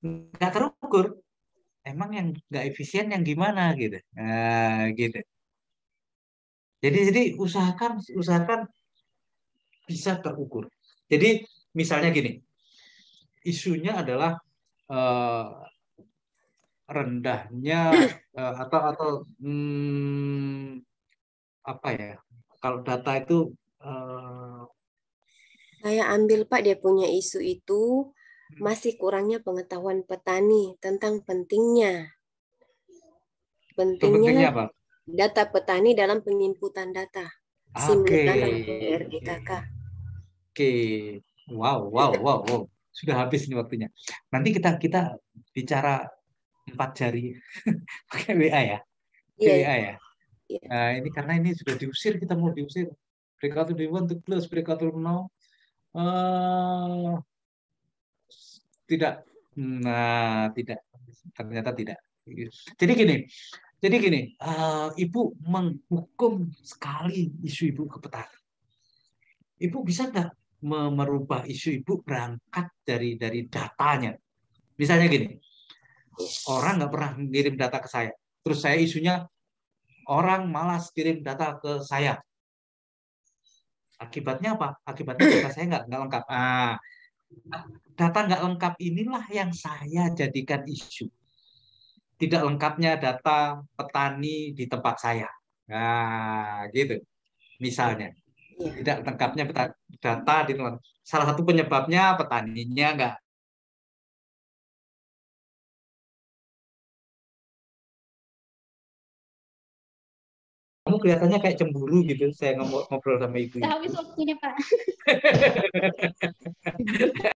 nggak terukur. Emang yang nggak efisien yang gimana gitu? Nah, gitu. Jadi usahakan bisa terukur. Jadi misalnya gini, isunya adalah rendahnya atau apa ya? Kalau data itu saya ambil Pak, dia punya isu itu masih kurangnya pengetahuan petani tentang pentingnya apa? Data petani dalam penginputan data Simlutan dan ERDKK. Oke. Wow. Sudah habis nih waktunya. Nanti kita bicara 4 jari pakai WA ya. Iya. WA ya. Nah, ini karena ini sudah diusir, kita mau diusir. Breakout we want to close, breakout no. Tidak. Nah, tidak. Ternyata tidak. Jadi gini, Ibu menghukum sekali isu Ibu ke petani. Ibu bisa nggak merubah isu Ibu berangkat dari datanya? Misalnya gini, orang nggak pernah ngirim data ke saya, terus saya isunya orang malas kirim data ke saya. Akibatnya apa? Akibatnya data saya nggak lengkap. Data nggak lengkap inilah yang saya jadikan isu. Tidak lengkapnya data petani di tempat saya. Nah, gitu. Misalnya. Tidak lengkapnya data di tempat. Salah satu penyebabnya petaninya nggak. Kamu kelihatannya kayak cemburu gitu. Saya ngobrol sama ibu. Habis waktunya, Pak.